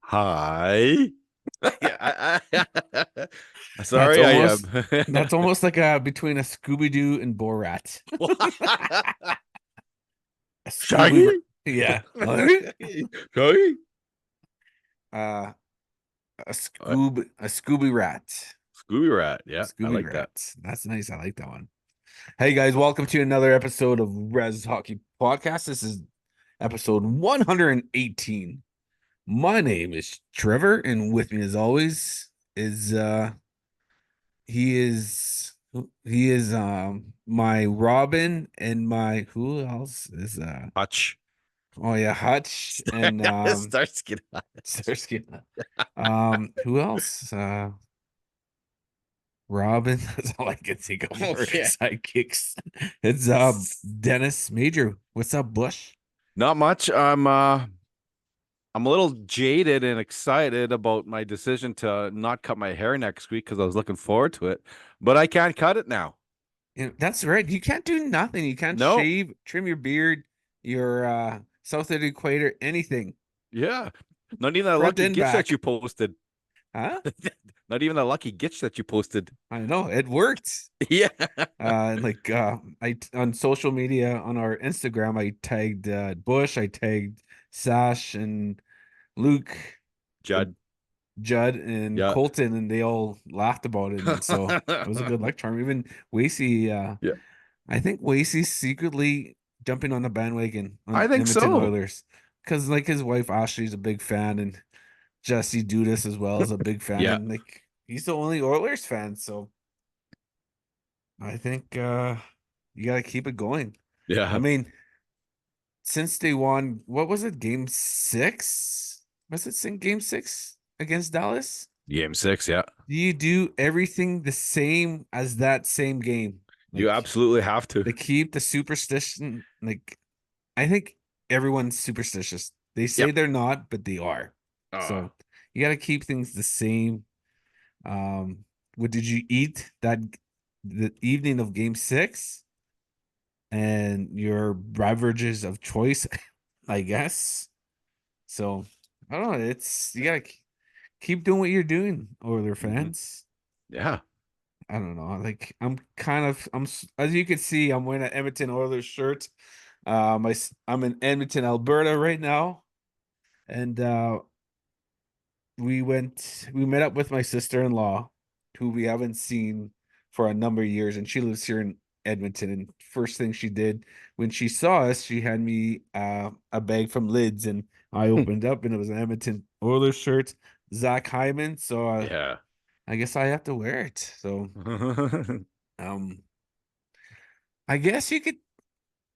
Hi. Yeah, That's sorry, I am. almost that's almost like between a Scooby Doo and Borat. A Scooby, Shaggy? yeah, Shaggy? uh, Uh, a Scooby Rat, Scooby Rat. Yeah, I Scooby like that. Rat. That's nice. I like that one. Hey guys, welcome to another episode of Rez Hockey Podcast. This is episode 118. My name is Trevor, and with me as always is he is my Robin and my who else is Hutch. oh yeah, Hutch and Starsky. Starsky. Who else? Robin. That's all I can think of Oh for yeah. sidekicks. It's Dennis Major. What's up, Bush? Not much. I'm a little jaded and excited about my decision to not cut my hair next week because I was looking forward to it, but I can't cut it now. Yeah, that's right. You can't do nothing. You can't No. shave, trim your beard, your south of the equator, anything. Yeah. Not even that Front lucky and gitch that you back. posted. Huh? Not even a lucky gitch that you posted. I know it worked. Yeah. Like I on social media on our Instagram, I tagged Bush, I tagged Sash and Luke, the Judd. Judd and Yeah. Colton, and they all laughed about it. And so it was a good luck charm. Even Wasey, Yeah. I think Wasey's secretly jumping on the bandwagon I on think Edmonton so. Oilers because like his wife Ashley's a big fan, and Jesse Dudas as well is a big fan, Yeah. and like he's the only Oilers fan. So I think you gotta keep it going. I Yeah. mean, since they won, what was it, game six? Was it in game six against Dallas? Game six. Yeah. Do you do everything the same as that same game? You Like absolutely have to. they keep the superstition. Like I think everyone's superstitious. They say Yep. they're not, but they are. Uh, So you got to keep things the same. What did you eat that the evening of game six? And your beverages of choice, I guess. So I don't know. It's you gotta keep doing what you're doing, Oiler mhm. fans. Yeah. I don't know. Like as you can see, I'm wearing an Edmonton Oilers shirt. I'm in Edmonton, Alberta right now, and we met up with my sister-in-law, who we haven't seen for a number of years, and she lives here in Edmonton. And first thing she did when she saw us, she had me a bag from Lids, and I opened up, and it was an Edmonton Oilers shirt, Zach Hyman. So Yeah. I guess I have to wear it. So um, I guess you could.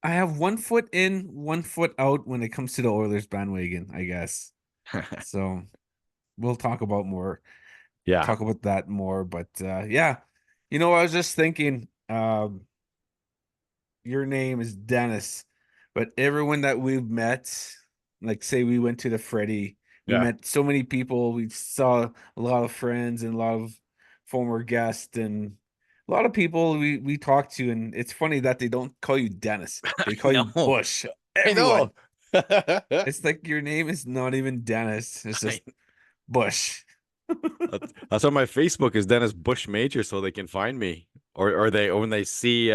I have one foot in, one foot out when it comes to the Oilers bandwagon, I guess. So we'll Yeah. talk about that more. But yeah, I was just thinking, your name is Dennis, but everyone that we've met, like say we went to the Freddy, we Yeah. met so many people, we saw a lot of friends and a lot of former guests and a lot of people we talked to, and it's funny that they don't call you Dennis, they call you No. Bush. I know. Everyone. It's like your name is not even Dennis. It's I, just Bush. that's why my Facebook is Dennis Bush Major, so they can find me. Or when they see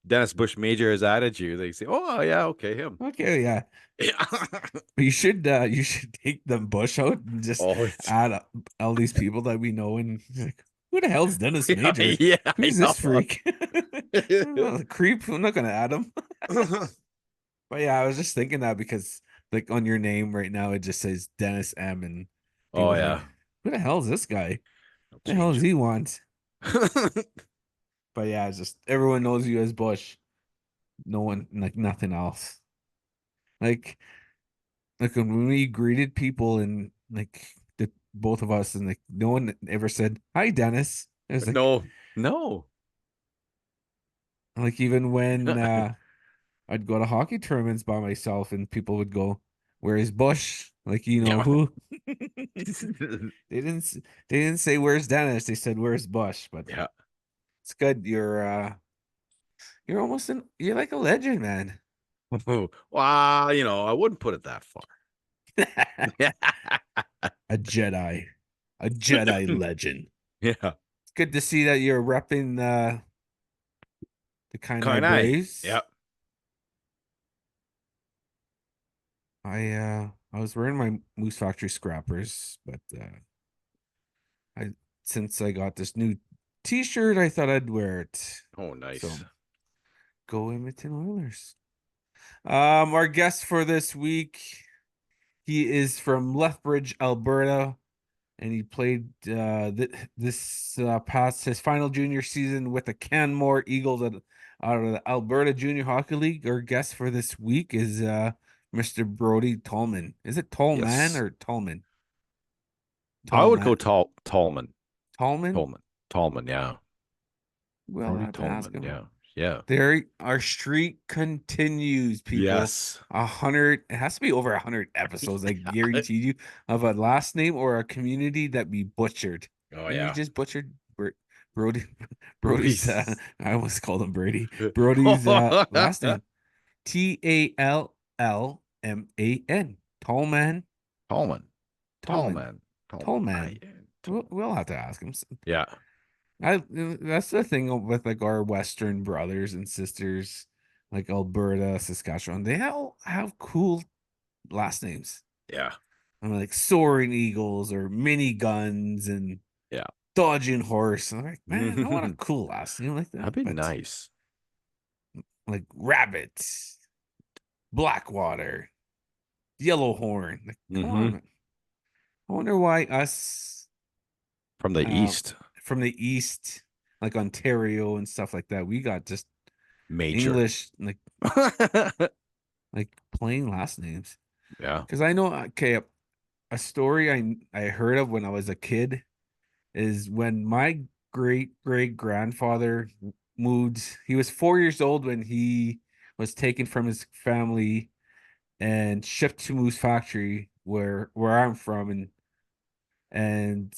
Dennis Bush Major has added you, they say, "Oh yeah, okay, him." Okay, yeah. Yeah. You should take the Bush out and just Oh, add up all these people that we know, and like, who the hell's Dennis yeah, Major? yeah, I Who's this know. freak? Oh, creep. I'm not gonna add him. But yeah, I was just thinking that because like on your name right now it just says Dennis M, and Oh people's like, yeah, who the hell is this guy? I'll The hell does change he want? But yeah, it's just everyone knows you as Bush. No one like nothing else. Like when we greeted people and like the both of us and like no one ever said hi Dennis. It was No, no. like even when I'd go to hockey tournaments by myself and people would go, "Where's Bush?" Like you know Yeah. who? They didn't they didn't say where's Dennis. They said where's Bush. But Yeah. it's good. You're like a legend, man. Well, I wouldn't put it that far. Yeah. A Jedi, a Jedi legend. Yeah. It's good to see that you're repping the Kainai Kainai. Braves. Yeah. I was wearing my Moose Factory scrappers, but I since I got this new T-shirt, I thought I'd wear it. Oh, nice. So go Edmonton Oilers. Our guest for this week, he is from Lethbridge, Alberta, and he played this past his final junior season with the Canmore Eagles out of the Alberta Junior Hockey League. Our guest for this week is Mr. Brody Tallman. Is it Tallman Yes. or Tallman? I would go Tallman. Tallman. Tallman. Tallman. Tallman, yeah. We'll Brody have to ask Tallman, him. yeah. Yeah. There, our streak continues, people. Yes. 100, it has to be over 100 episodes, I guarantee you, of a last name or a community that we butchered. Oh And we yeah. just butchered Brody, Brody's, Brody's. I almost called him Brady. Brody's last name, Tallman. Tallman. Tallman. Tallman. Tallman. Tallman. Tallman. We'll have to ask him. Yeah. That's the thing with like our Western brothers and sisters, like Alberta, Saskatchewan. They all have cool last names. Yeah. I mean, like Soaring Eagles or Mini Guns and Yeah. Dodging Horse. I'm like, man, I want a cool last name like That'd that. be But nice. like Rabbit, Blackwater, Yellowhorn. Like, come on, Hmm. man. I wonder why us From the uh, east. from the East, like Ontario and stuff like that, we got just Major. English, like plain last names. Yeah. Because I know, okay, a story I heard of when I was a kid is when my great grandfather moved. He was 4 years old when he was taken from his family and shipped to Moose Factory, where I'm from, and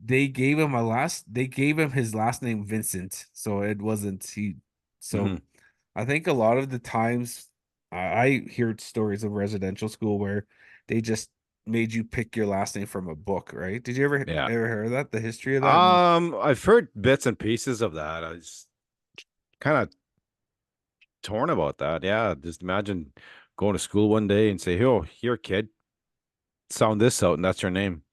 they gave him his last name Vincent, so it wasn't he. So Hmm. I think a lot of the times I hear stories of residential school where they just made you pick your last name from a book, right? Did you Yeah. ever hear that? The history of that? And I've heard bits and pieces of that. I was kind of torn about that. Yeah. Just imagine going to school one day and say, "Oh, here, kid, sound this out," and that's your name.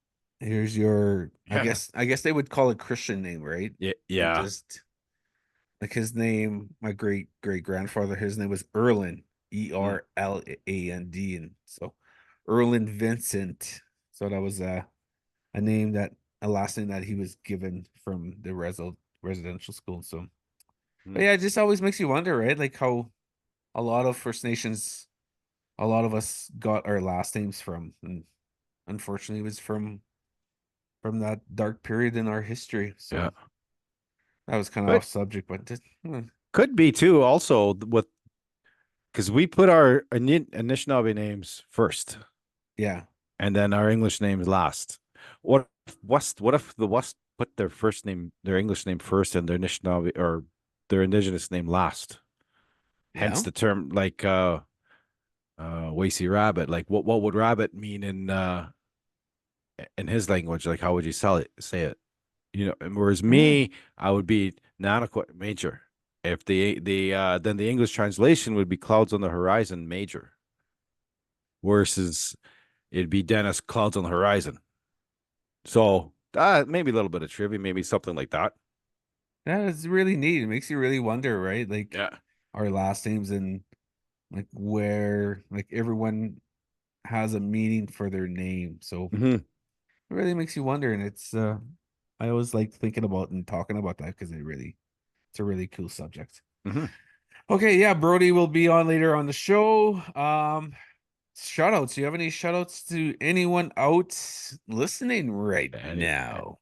here's your Yeah. I guess they would call it Christian name, right? Yeah. Like Yeah. just like his name, my great grandfather, his name was Erland, Mm. Erland, and so Erland Vincent. So that was a name that a last name that he was given from the residential school. So, but Mm. yeah, it just always makes you wonder, right? Like how a lot of First Nations, a lot of us got our last names from, and unfortunately, it was from that dark period in our history. Yeah. So that was kind of But off subject, but could be too also with because we put our Anishinaabe names first yeah, and then our English names last. What if the West put their first name, their English name first and their Anishinaabe or their Indigenous name last? Hence yeah. the term like Wacy Rabbit. Like what would rabbit mean in his language? Like how would you say it? You know, and whereas Yeah. me, I would be Nanaquit major. If the then the English translation would be clouds on the horizon major, versus it'd be Dennis clouds on the horizon. So maybe a little bit of trivia, maybe something like that. That is really neat. It makes you really wonder, right? Like Yeah. our last names and like where like everyone has a meaning for their name. So Hmm. it really makes you wonder, and it's I always like thinking about and talking about that because it's a really cool subject. Hmm. Okay, yeah, Brody will be on later on the show. Shout outs. Do you have any shout outs to anyone out listening right And now?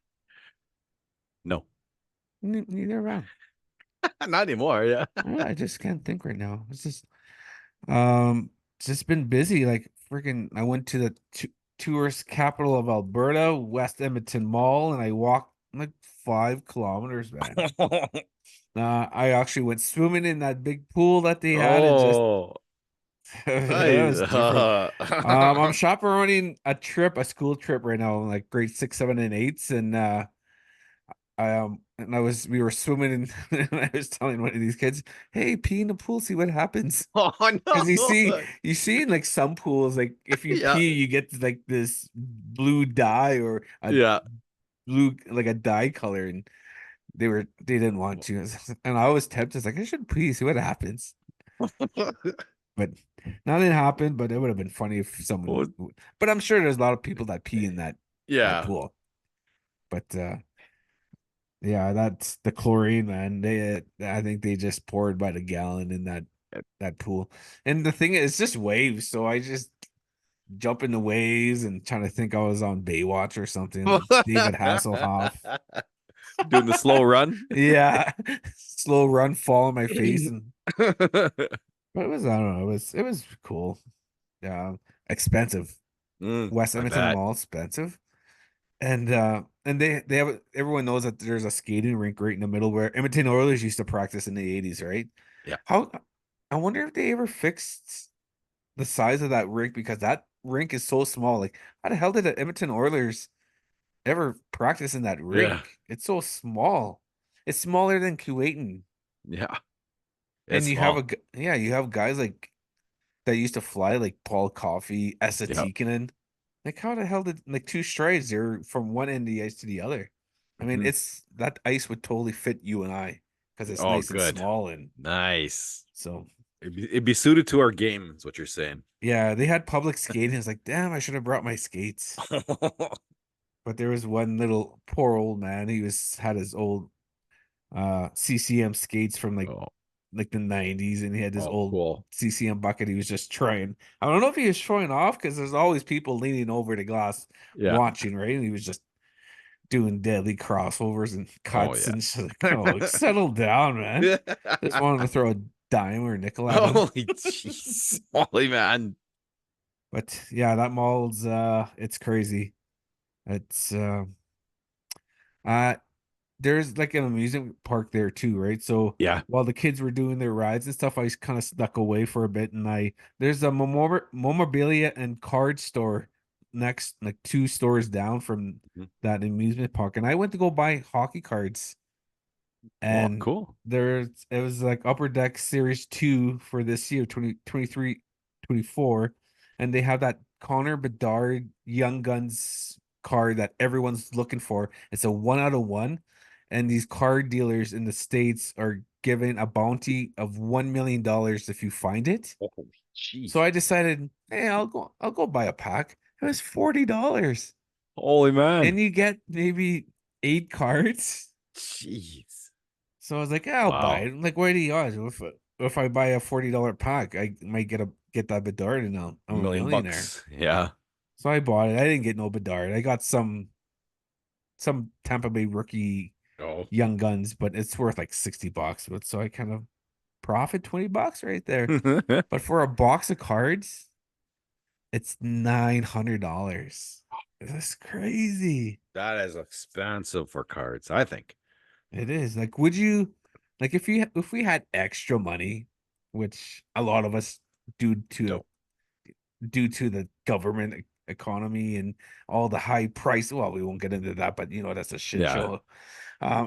no, Neither around. not anymore. Yeah. I just can't think right now. Um, it's just been busy. Like freaking, I went to the tourist capital of Alberta, West Edmonton Mall, and I walked like 5 kilometers, man. I actually went swimming in that big pool that they had, and just Oh, That Nice. was different. I'm chaperoning a school trip right now, like grade six, seven, and eights, and we were swimming and I was telling one of these kids, "Hey, pee in the pool, see what happens." Oh Because no. you see in like some pools, like if you Yeah. pee, you get like this blue dye or a Yeah. blue like a dye color, and they didn't want to, and I was tempted. I was like, I should pee, see what happens. But nothing happened. But it would have been funny if someone. Well, But I'm sure there's a lot of people that pee in that yeah. pool. But yeah, that's the chlorine, man. I think they just poured by the gallon in that pool. And the thing is, it's just waves. So I just jump in the waves and trying to think I was on Baywatch or something like David Hasselhoff. Doing the slow run. Yeah, slow run, fall on my face, and but it was I don't know. It was cool. Yeah, expensive. West I Edmonton bet. Mall expensive. And they have everyone knows that there's a skating rink right in the middle where Edmonton Oilers used to practice in the 80s, right? Yeah. How I wonder if they ever fixed the size of that rink because that rink is so small. Like, how the hell did the Edmonton Oilers ever practice in that Yeah. rink? It's so small. It's smaller than Kuwaitan. Yeah. And It's small. you have guys like that used to fly like Paul Coffey, Esa Yep. Tikkanen. Like how the hell did like two strides they're from one end of the ice to the other? I mean, Mhm. it's that ice would totally fit you and I because it's Oh, nice and good. small and Nice. so It'd be suited to our game, is what you're saying. yeah, they had public skating. It's like, damn, I should have brought my skates. But there was one little poor old man. He had his old CCM skates from Oh, like the 90s and he had this oh, old cool. CCM bucket he was just trying. I don't know if he was showing off because there's always people leaning over the glass Yeah. watching, right? And he was just doing deadly crossovers and Oh, cuts yeah. and just like, oh, settle down, man. Just wanted to throw a dime or a nickel at him. Holy jeez. Holy man. But yeah, that mall's it's crazy. It's uh there's like an amusement park there too, right? So Yeah. while the kids were doing their rides and stuff, I kind of stuck away for a bit, and there's a memorabilia and card store next, like two stores down from Mhm. that amusement park, and I went to go buy hockey cards, Oh, and cool. it was like Upper Deck Series 2 for this year, 2023, 24, and they have that Connor Bedard Young Guns card that everyone's looking for. It's a 1 out of 1, and these card dealers in the States are giving a bounty of $1 million if you find it. Holy So jeez. I decided, hey, I'll go buy a pack. It was $40. Holy man. And you get maybe 8 cards. Jeez. So I was like, yeah, I'll buy Wow. it. Like, what are the odds? If I buy a $40 pack, I might get that Bedard and I'm a Million millionaire. bucks. Yeah. So I bought it. I didn't get no Bedard. I got some Tampa Bay rookie Oh. young guns, but it's worth like $60. But so I kind of profit $20 right there. But for a box of cards, it's $900. That's crazy. That is expensive for cards, I think. It is. Like, would you like if we had extra money, which a lot of us due to Dope. due to the government economy and all the high price. Well, we won't get into that, but that's a shit Yeah. show.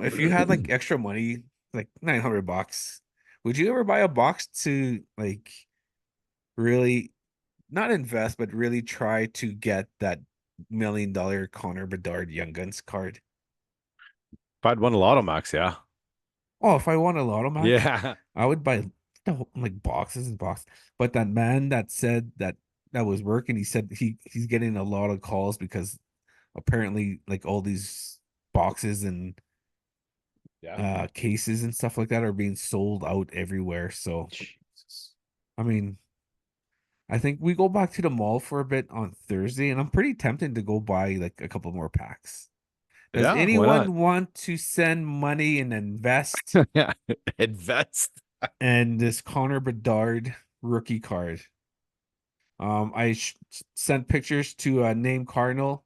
If you had like extra money, like $900, would you ever buy a box to like really not invest, but really try to get that $1 million Connor Bedard Young Guns card? If I'd won a lotto max, yeah. Oh, if I won a Lotto Max, Yeah. I would buy like boxes and boxes. But that man that said that was working, he said he's getting a lot of calls because apparently like all these boxes and Yeah. cases and stuff like that are being sold out everywhere. So Jesus. I mean, I think we go back to the mall for a bit on Thursday, and I'm pretty tempted to go buy like a couple more packs. Does Yeah, why not? anyone want to send money and invest Yeah. Invest. in this Connor Bedard rookie card? I sent pictures to Name Cardinal,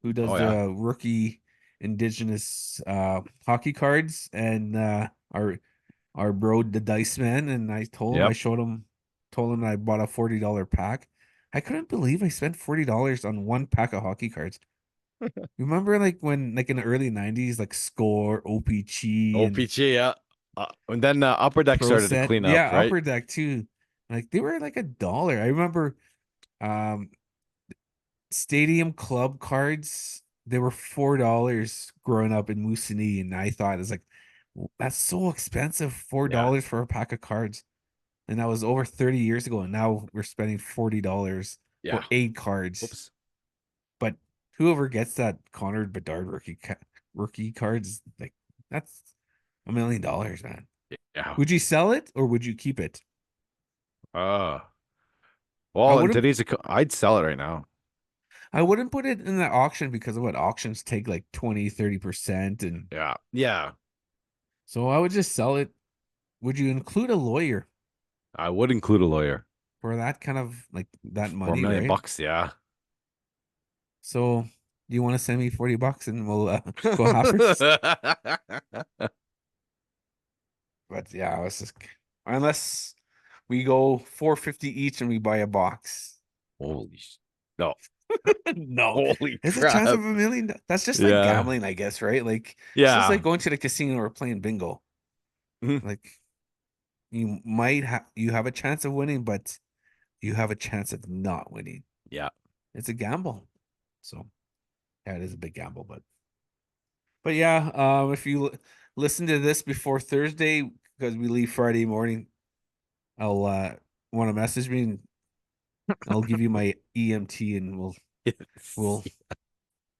who does Oh yeah. the rookie Indigenous hockey cards, and our bro the Dice Man, and I Yep. showed him. told him I bought a $40 pack. I couldn't believe I spent $40 on one pack of hockey cards. Remember like when like in the early 90s, like Score, OPG, and OPG, yeah. And then Upper Deck Pro started to Set. clean Yeah, up, right? Upper Deck too. Like they were like $1. I remember um Stadium Club cards, they were $4 growing up in Moosonee, and I thought it's like that's so expensive, four Yeah, dollars for a pack of cards. And that was over 30 years ago, and now we're spending $40 yeah. for 8 cards. Whoops. But whoever gets that Connor Bedard rookie cards, like that's $1 million, man. Yeah. Would you sell it or would you keep it? Uh, I well, in wouldn't today's, I'd sell it right now. I wouldn't put it in the auction because of what auctions take like 20-30%. And Yeah. Yeah. so I would just sell it. Would you include a lawyer I would include a lawyer for that kind of like that for a money, million right? bucks. Yeah. So you want to send me $40 and we'll go halfers? But yeah, I was just unless we go 450 each and we buy a box. Holy no. No, Holy there's a chance crap. of $1 million. That's just like Yeah. gambling, I guess, right? Like it's just like Yeah. going to the casino or playing bingo. Mhm. Like you have a chance of winning, but you have a chance of not winning. Yeah. It's a gamble. So yeah, it is a big gamble, but yeah, if you listen to this before Thursday, because we leave Friday morning, I'll want to message me and I'll give you my EMT and we'll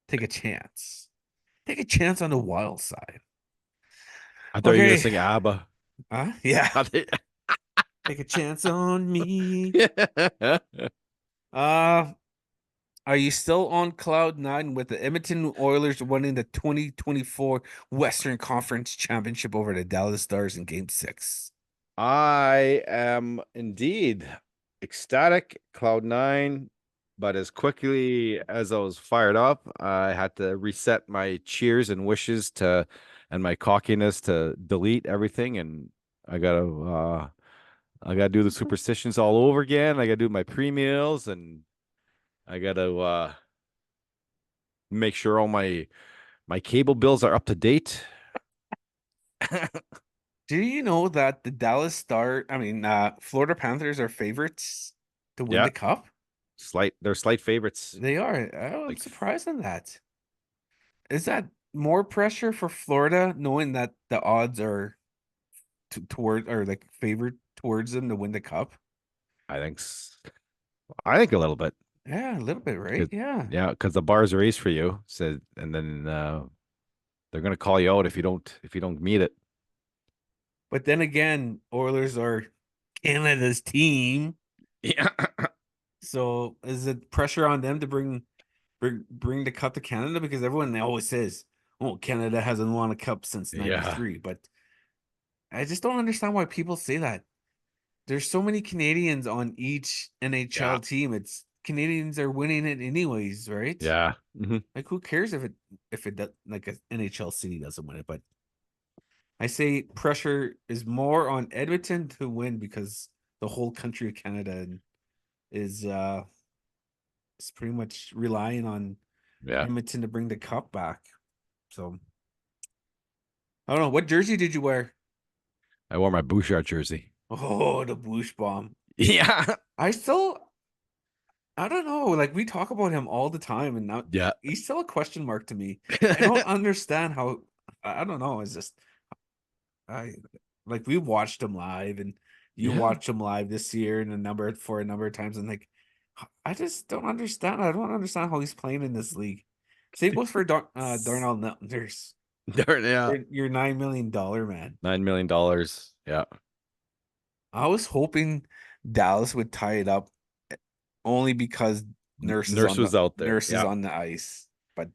take a chance. Take a chance on the wild side. I thought you were gonna Okay. sing ABBA. Yeah. Take a chance on me. Uh are you still on cloud nine with the Edmonton Oilers winning the 2024 Western Conference Championship over the Dallas Stars in Game 6? I am indeed ecstatic, cloud nine, but as quickly as I was fired up, I had to reset my cheers and wishes to and my cockiness to delete everything, and I gotta do the superstitions all over again. I gotta do my pre-meals, and I gotta make sure all my cable bills are up to date. Do you know that the Florida Panthers are favorites to win Yeah, the cup? they're slight favorites. They are. Oh, I'm Like, surprised on that. Is that more pressure for Florida knowing that the odds are toward or like favored towards them to win the cup? I think I think a little bit. Yeah, a little bit, right? 'Cause- Yeah. yeah, because the bar's raised for you. So and then they're gonna call you out if you don't meet it. But then again, Oilers are Canada's team. Yeah. So is it pressure on them to bring the cup to Canada? Because everyone always says, "Oh, Canada hasn't won a cup since Yeah. '93." But I just don't understand why people say that. There's so many Canadians on each Yeah. NHL team. It's Canadians are winning it anyways, right? Yeah. Like who cares if it does, like an NHL city doesn't win it? But I say pressure is more on Edmonton to win because the whole country of Canada is is pretty much relying on Yeah. Edmonton to bring the cup back. So I don't know. What jersey did you wear? I wore my Bouchard jersey. Oh, the Boosh Bomb. Yeah. I still, I don't know. Like we talk about him all the time, and now Yeah. he's still a question mark to me. I don't understand how. I don't know. It's just I like we watched him live, and you Yeah. watched him live this year, and a number of times, and like I just don't understand. I don't understand how he's playing in this league. Same goes for Darnell Nurse. Darn, yeah. You're $9 million man. $9 million. Yeah. I was hoping Dallas would tie it up only because Nurse was out there. Nurse is Yeah. on the ice. But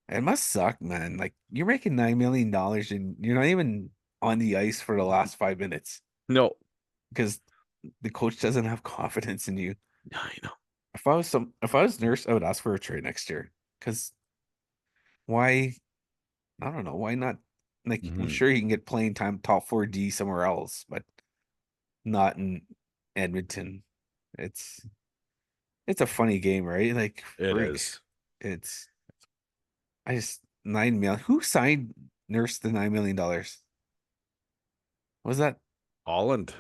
it must suck, man. Like you're making $9 million and you're not even on the ice for the last 5 minutes No. because the coach doesn't have confidence in you. I know. If I was Nurse, I would ask for a trade next year. Because why? I don't know. Why not? Like I'm Hmm. sure he can get playing time top 4D somewhere else, but not in. Edmonton. It's it's a funny game, right? Like It freak. is. It's I just 9 million. Who signed Nurse the $9 million? Was that Holland.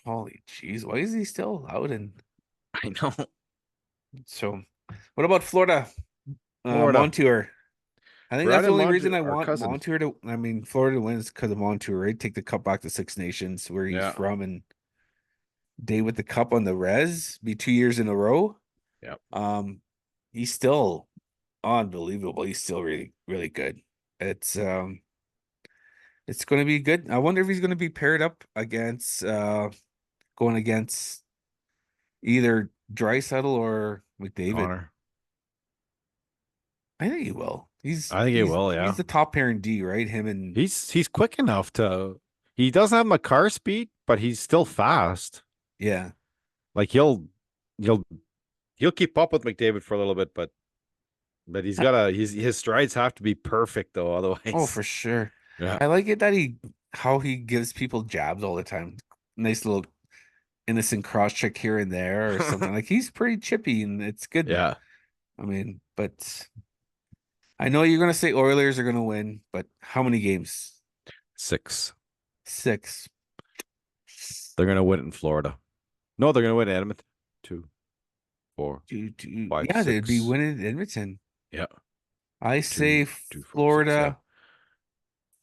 holy jeez? Why is he still out? And I know. so, what about Florida? Florida. Montour. I think that's the Brandon only reason Montour, I our want cousin. Montour to. I mean, Florida wins because of Montour, right? Take the cup back to Six Nations, where he's Yeah. from, and day with the cup on the Rez, be 2 years in a row. Yeah. Um, he's still unbelievable. He's still really, really good. It's um, it's going to be good. I wonder if he's going to be paired up against going against either Draisaitl or McDavid. Connor. I think he will. I think he will, He's yeah. the top pair in D, right? Him and He's quick enough to he doesn't have my car speed, but he's still fast. yeah. Like he'll he'll keep up with McDavid for a little bit, but he's gotta his strides have to be perfect though, Oh, otherwise. for sure. Yeah. I like it that how he gives people jabs all the time. Nice little innocent cross check here and there or something. Like he's pretty chippy and it's good. Yeah. I mean, but I know you're gonna say Oilers are gonna win, but how many games? 6. 6. They're gonna win it in Florida. No, they're gonna win in Edmonton. 2, 4, 5, Yeah, they'd be 6. winning Edmonton. Yeah. I 2, say 2, 4, 6. Yeah.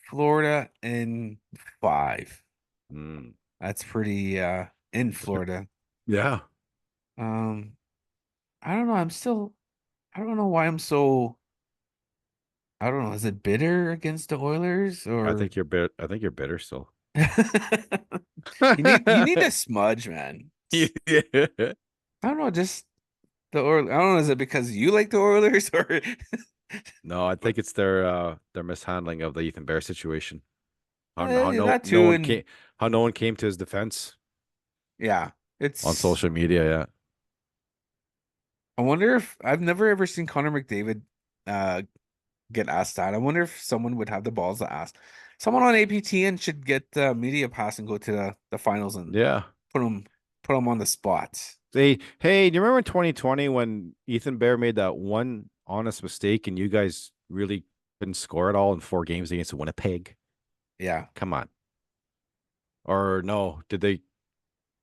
Florida in 5. Mm. That's pretty in Florida. Yeah. Um, I don't know. I don't know why I'm so I don't know. Is it bitter against the Oilers or I think you're bitter still. you need a smudge, man. Yeah. I don't know, just the Oilers. I don't know, is it because you like the Oilers or No, I think it's their mishandling of the Ethan Bear situation. How that too, and no one came to his defense yeah, on it's social media. Yeah. I wonder if I've never ever seen Connor McDavid uh get asked that. I wonder if someone would have the balls to ask. Someone on APTN should get the media pass and go to the finals and Yeah. put them put them on the spot. Hey, do you remember in 2020 when Ethan Bear made that one honest mistake and you guys really couldn't score at all in 4 games against Winnipeg? Yeah. Come on. Or no, did they?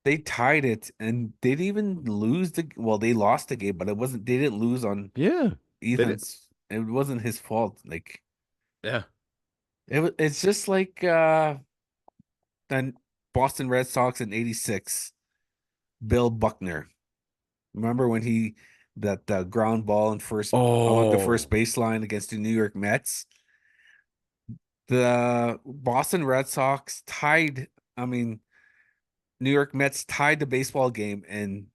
They tied it and they didn't even lose they lost the game, but they didn't lose on Yeah. Did it? Ethan's it wasn't his fault. Like Yeah. it's just like the Boston Red Sox in '86, Bill Buckner. Remember when he that ground ball in first along the first Oh, baseline against the New York Mets? The Boston Red Sox tied, I mean, New York Mets tied the baseball game and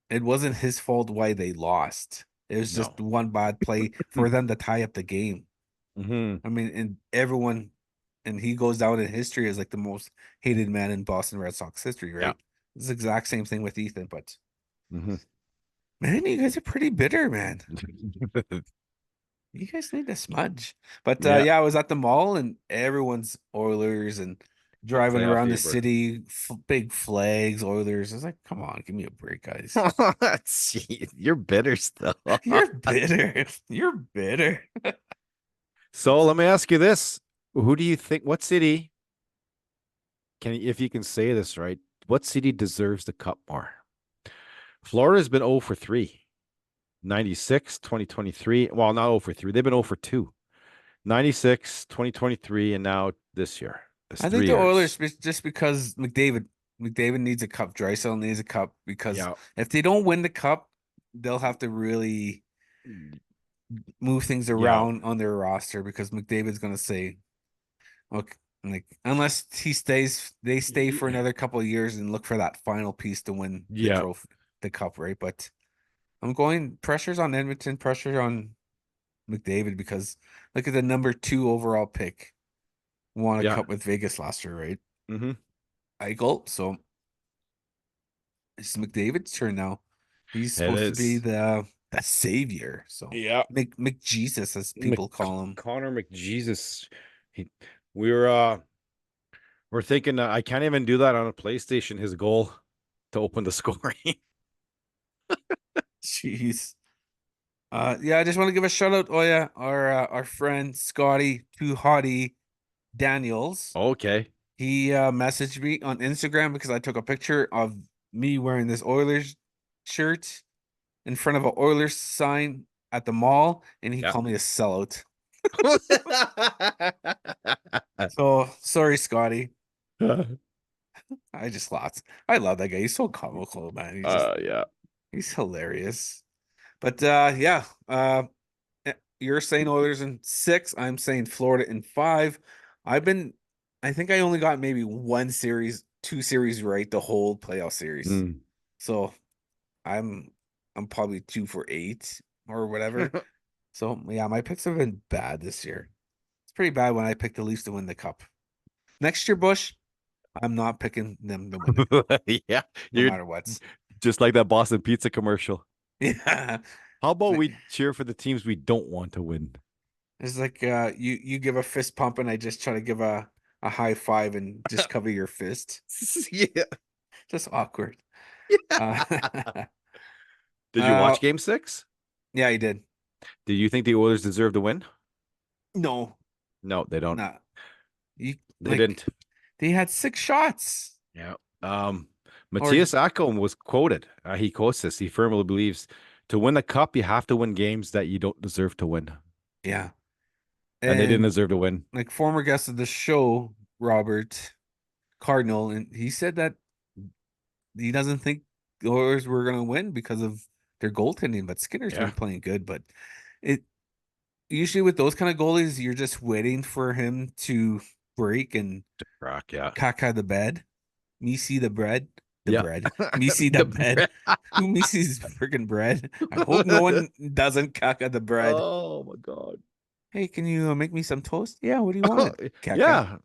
it wasn't his fault why they lost. It was no. just one bad play for them to tie up the game. Hmm. I mean, and everyone, and he goes down in history as like the most hated man in Boston Red Sox history, Yeah. right? It's the exact same thing with Ethan, but Hmm. man, you guys are pretty bitter, man. You guys need a smudge. But Yeah. yeah, I was at the mall and everyone's Oilers and driving Playoff around the fever. city, big flags, Oilers. I was like, come on, give me a break, guys. See, you're bitter still. You're bitter. You're bitter. So let me ask you this. Who do you think, what city if you can say this right, what city deserves the cup more? Florida's been 0 for 3. 96, 2023. Well, not 0 for 3. They've been 0 for 2. 96, 2023, and now this year. It's I think 3 the years. Oilers just because McDavid needs a cup, Draisaitl needs a cup because Yeah. if they don't win the cup, they'll have to really move things Yeah. around on their roster because McDavid's gonna say, okay, like unless they stay for another couple of years and look for that final piece to win the Yeah. trophy, the cup, right? But I'm going pressures on Edmonton, pressure on McDavid because look at the number 2 overall pick won a Yeah. cup with Vegas last year, right? Hmm. Eichel. So it's McDavid's turn now. He's It supposed to be is. the savior. So Yeah. McJesus, as people call him. Connor McJesus. He, we we're thinking I can't even do that on a PlayStation, his goal. to open the scoring. Jeez. Yeah, I just want to give a shout out. Oh yeah, our friend Scotty Too Hottie Daniels. Okay. He messaged me on Instagram because I took a picture of me wearing this Oilers shirt in front of an Oilers sign at the mall, and he Yeah. called me a sellout. So sorry, Scotty. I just lost. I love that guy. He's so comical, man. Yeah. He's hilarious. But yeah, you're saying Oilers in 6. I'm saying Florida in 5. I think I only got maybe 2 series right the whole playoff series. Mm. So I'm probably 2 for 8 or whatever. So yeah, my picks have been bad this year. It's pretty bad when I picked the Leafs to win the cup. Next year, Bush, I'm not picking them to win the cup, Yeah. no You're matter what. just like that Boston Pizza commercial. Yeah. How about we cheer for the teams we don't want to win? It's like you give a fist pump and I just try to give a high five and just cover your fist. Yeah. Just awkward. Yeah. Uh, Did you watch Game 6? yeah, he did. Do you think the Oilers deserve to win? No, No, they don't. nah. You They like didn't. they had 6 shots. Yeah. Or Matthias Ekholm was quoted. He quotes this. He firmly believes to win the cup, you have to win games that you don't deserve to win. yeah. And they didn't And deserve to win. like former guest of the show, Robert Cardinal, and he said that he doesn't think the Oilers were gonna win because of their goaltending, but Skinner's Yeah. been playing good. But it usually with those kind of goalies, you're just waiting for him to break and Rock, yeah. caca the bed. Me see the bread. The Yeah. bread. Me see the The bed. Who me sees freaking bread? I hope no one doesn't caca the bread. Oh my God. Hey, can you make me some toast? Yeah, what do you want? Caca. Yeah.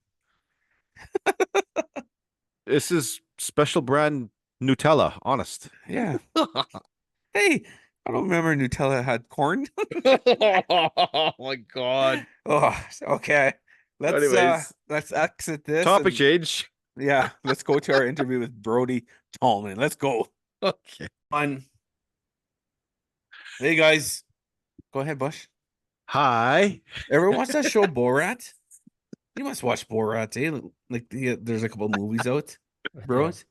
This is special brand Nutella, honest. Yeah. Hey, I don't remember Nutella had corn. Oh my God. Oh, okay. Anyways, Let's exit this topic and change. yeah, let's go to our interview with Brody Tallman. Let's go. Okay. On. Hey guys. Go ahead, Bush. Hi. Ever watch that show Borat? You must watch Borat, eh? Like there's a couple movies out, Yeah. bros.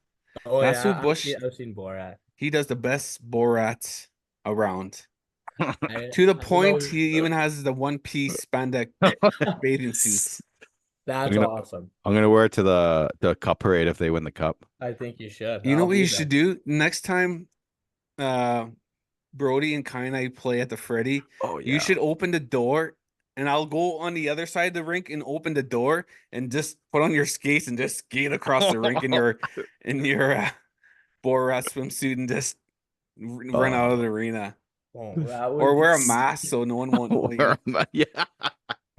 Oh That's who yeah, Bush. I've seen Borat. He does the best Borat around. I To the I don't know. point, he even has the one piece spandex bathing suit. That's awesome. I'm gonna wear it to the cup parade if they win the cup. I think you should. You know I'll what be you there. should do next time? Brody and Kainai play at the Freddy. Oh You should open the door, and I'll go on the other side of the rink and open the door and just put on your skates and just skate across the rink in your Borat swimsuit and just run out of the arena. Oh, that Or would wear a be mask so no one won't know you. Yeah.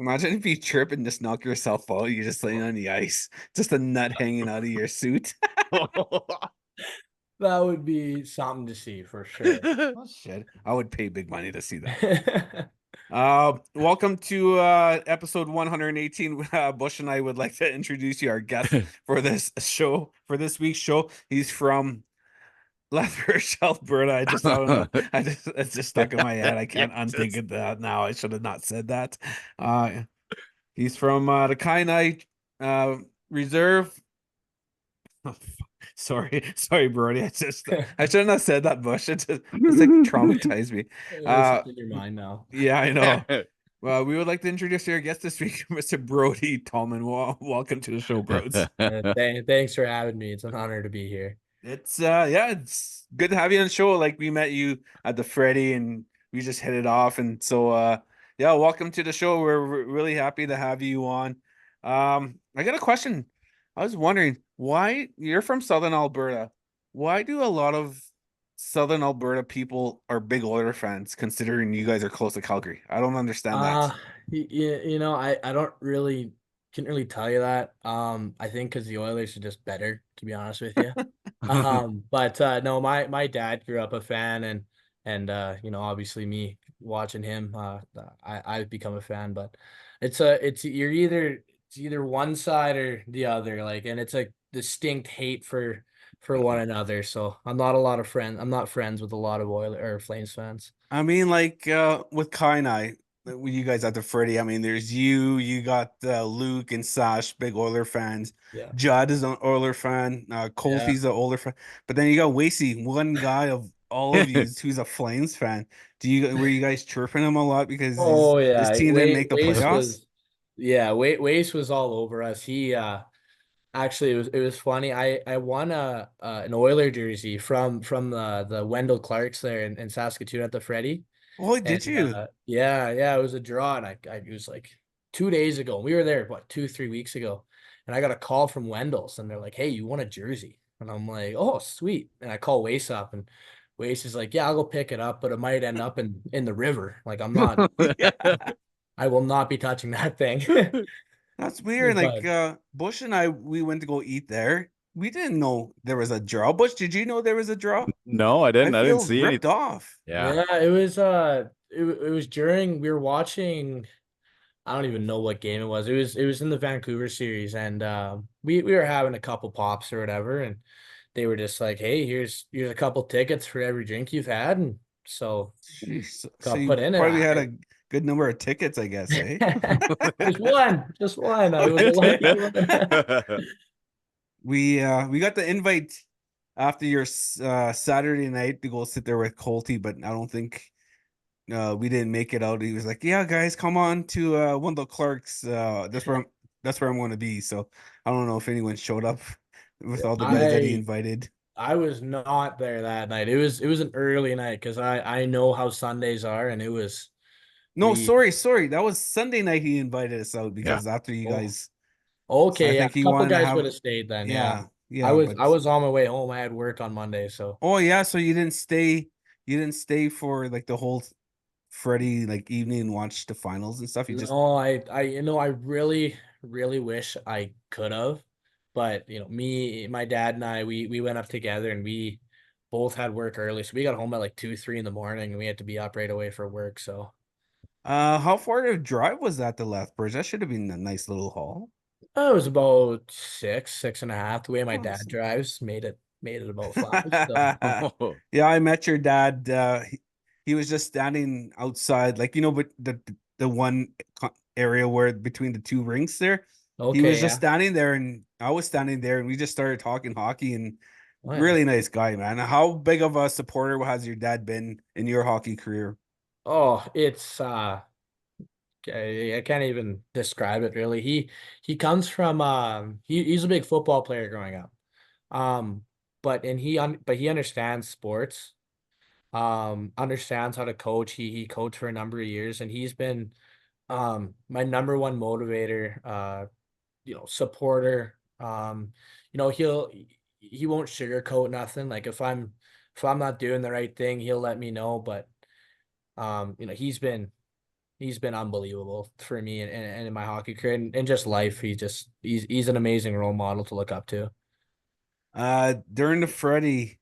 Imagine if you trip and just knock yourself out. You're just laying on the ice, just a nut hanging out of your suit. that would be something to see for sure. Oh shit! I would pay big money to see that. Welcome to episode 118. Bush and I would like to introduce you our guest for this show, for this week's show. He's from Lethbridge, Alberta. I don't know. It's just stuck in my head. I can't unthink it that now. I should have not said that. He's from the Kainai Reserve. Oh, sorry, Brody. I shouldn't have said that, Bush. It's like traumatized me. It's in your mind now. Yeah, I know. Well, we would like to introduce our guest this week, Mr. Brody Tallman. Welcome to the show, bros. Thanks for having me. It's an honor to be here. It's it's good to have you on the show. Like we met you at the Freddy and we just hit it off. And so yeah, welcome to the show. We're really happy to have you on. I got a question. I was wondering why you're from Southern Alberta. Why do a lot of Southern Alberta people are big Oiler fans, considering you guys are close to Calgary? I don't understand that. You know, I don't really can't really tell you that. I think because the Oilers are just better, to be honest with you. But no, my dad grew up a fan, and you know, obviously me watching him, I've become a fan. But it's either one side or the other, like, and it's a distinct hate for for one another. So I'm not a lot of friends. I'm not friends with a lot of Oilers or Flames fans. I mean, like with Kainai, when you guys at the Freddy, I mean, there's you got Luke and Sash, big Oiler fans. Yeah. Judd is an Oiler fan. Yeah. Colty's an Oiler fan. But then you got Wasey, one guy of all of you who's a Flames fan. Were you guys chirping him a lot because Oh his yeah. team didn't make the Waste playoffs? was yeah, Waste was all over us. He actually it was funny. I won an Oiler jersey from the Wendell Clarks there in Saskatoon at the Freddy. Oh, And did you? yeah, it was a draw, and it was like 2 days ago. We were there, what, 2, 3 weeks ago, and I got a call from Wendell's, and they're like, "Hey, you want a jersey?" And I'm like, "Oh, sweet." And I call Wace up, and Wace is like, "Yeah, I'll go pick it up, but it might end up in the river. Like, Yeah. I will not be touching that thing." That's weird. Like But Bush and I, we went to go eat there. We didn't know there was a draw. Bush, did you know there was a draw? No, I I didn't. I didn't feel see any. ripped off. Yeah. yeah, it was during we were watching. I don't even know what game it was. It was in the Vancouver series, and we were having a couple pops or whatever, and they were just like, "Hey, here's a couple tickets for every drink you've had," and so Jeez. So got put you in, and probably had a good number of tickets, I guess, eh? just one. It was a lucky one. We got the invite after your Saturday night to go sit there with Colty, but I don't think we didn't make it out. He was like, "Yeah, guys, come on to Wendell Clark's. That's where I'm going to be." So I don't know if anyone showed up with all the guys that he I invited. I was not there that night. It was an early night because I know how Sundays are, and it was No, we sorry. That was Sunday night he invited us out Yeah. because after you oh guys, so I okay, yeah, think a he couple wanted to guys would have, have stayed then. Yeah, yeah, I yeah, was but I was on my way home. I had work on Monday, so. oh yeah, so you didn't stay for like the whole Freddie like evening and watch the finals and stuff. You just No, I really, really wish I could have, but my dad and I, we went up together, and we both had work early, so we got home at like 2, 3 in the morning, and we had to be up right away for work. So how far of a drive was that to Lethbridge? That should have been a nice little haul. it was about 6, 6.5. The way my dad Awesome. drives made it about 5. So Oh. Yeah, I met your dad. He was just standing outside, like but the one area where between the two rinks there, he was okay, just yeah, standing there, and I was standing there, and we just started talking hockey. And oh yeah. really nice guy, man. How big of a supporter has your dad been in your hockey career? Oh, it's I can't even describe it really. He comes from he's a big football player growing up. Um, but he understands sports, understands how to coach. He coached for a number of years, and he's been my number one motivator, supporter. He won't sugarcoat nothing. Like if I'm not doing the right thing, he'll let me know. But he's been unbelievable for me and in my hockey career and just life. He's an amazing role model to look up to. During the Freddie,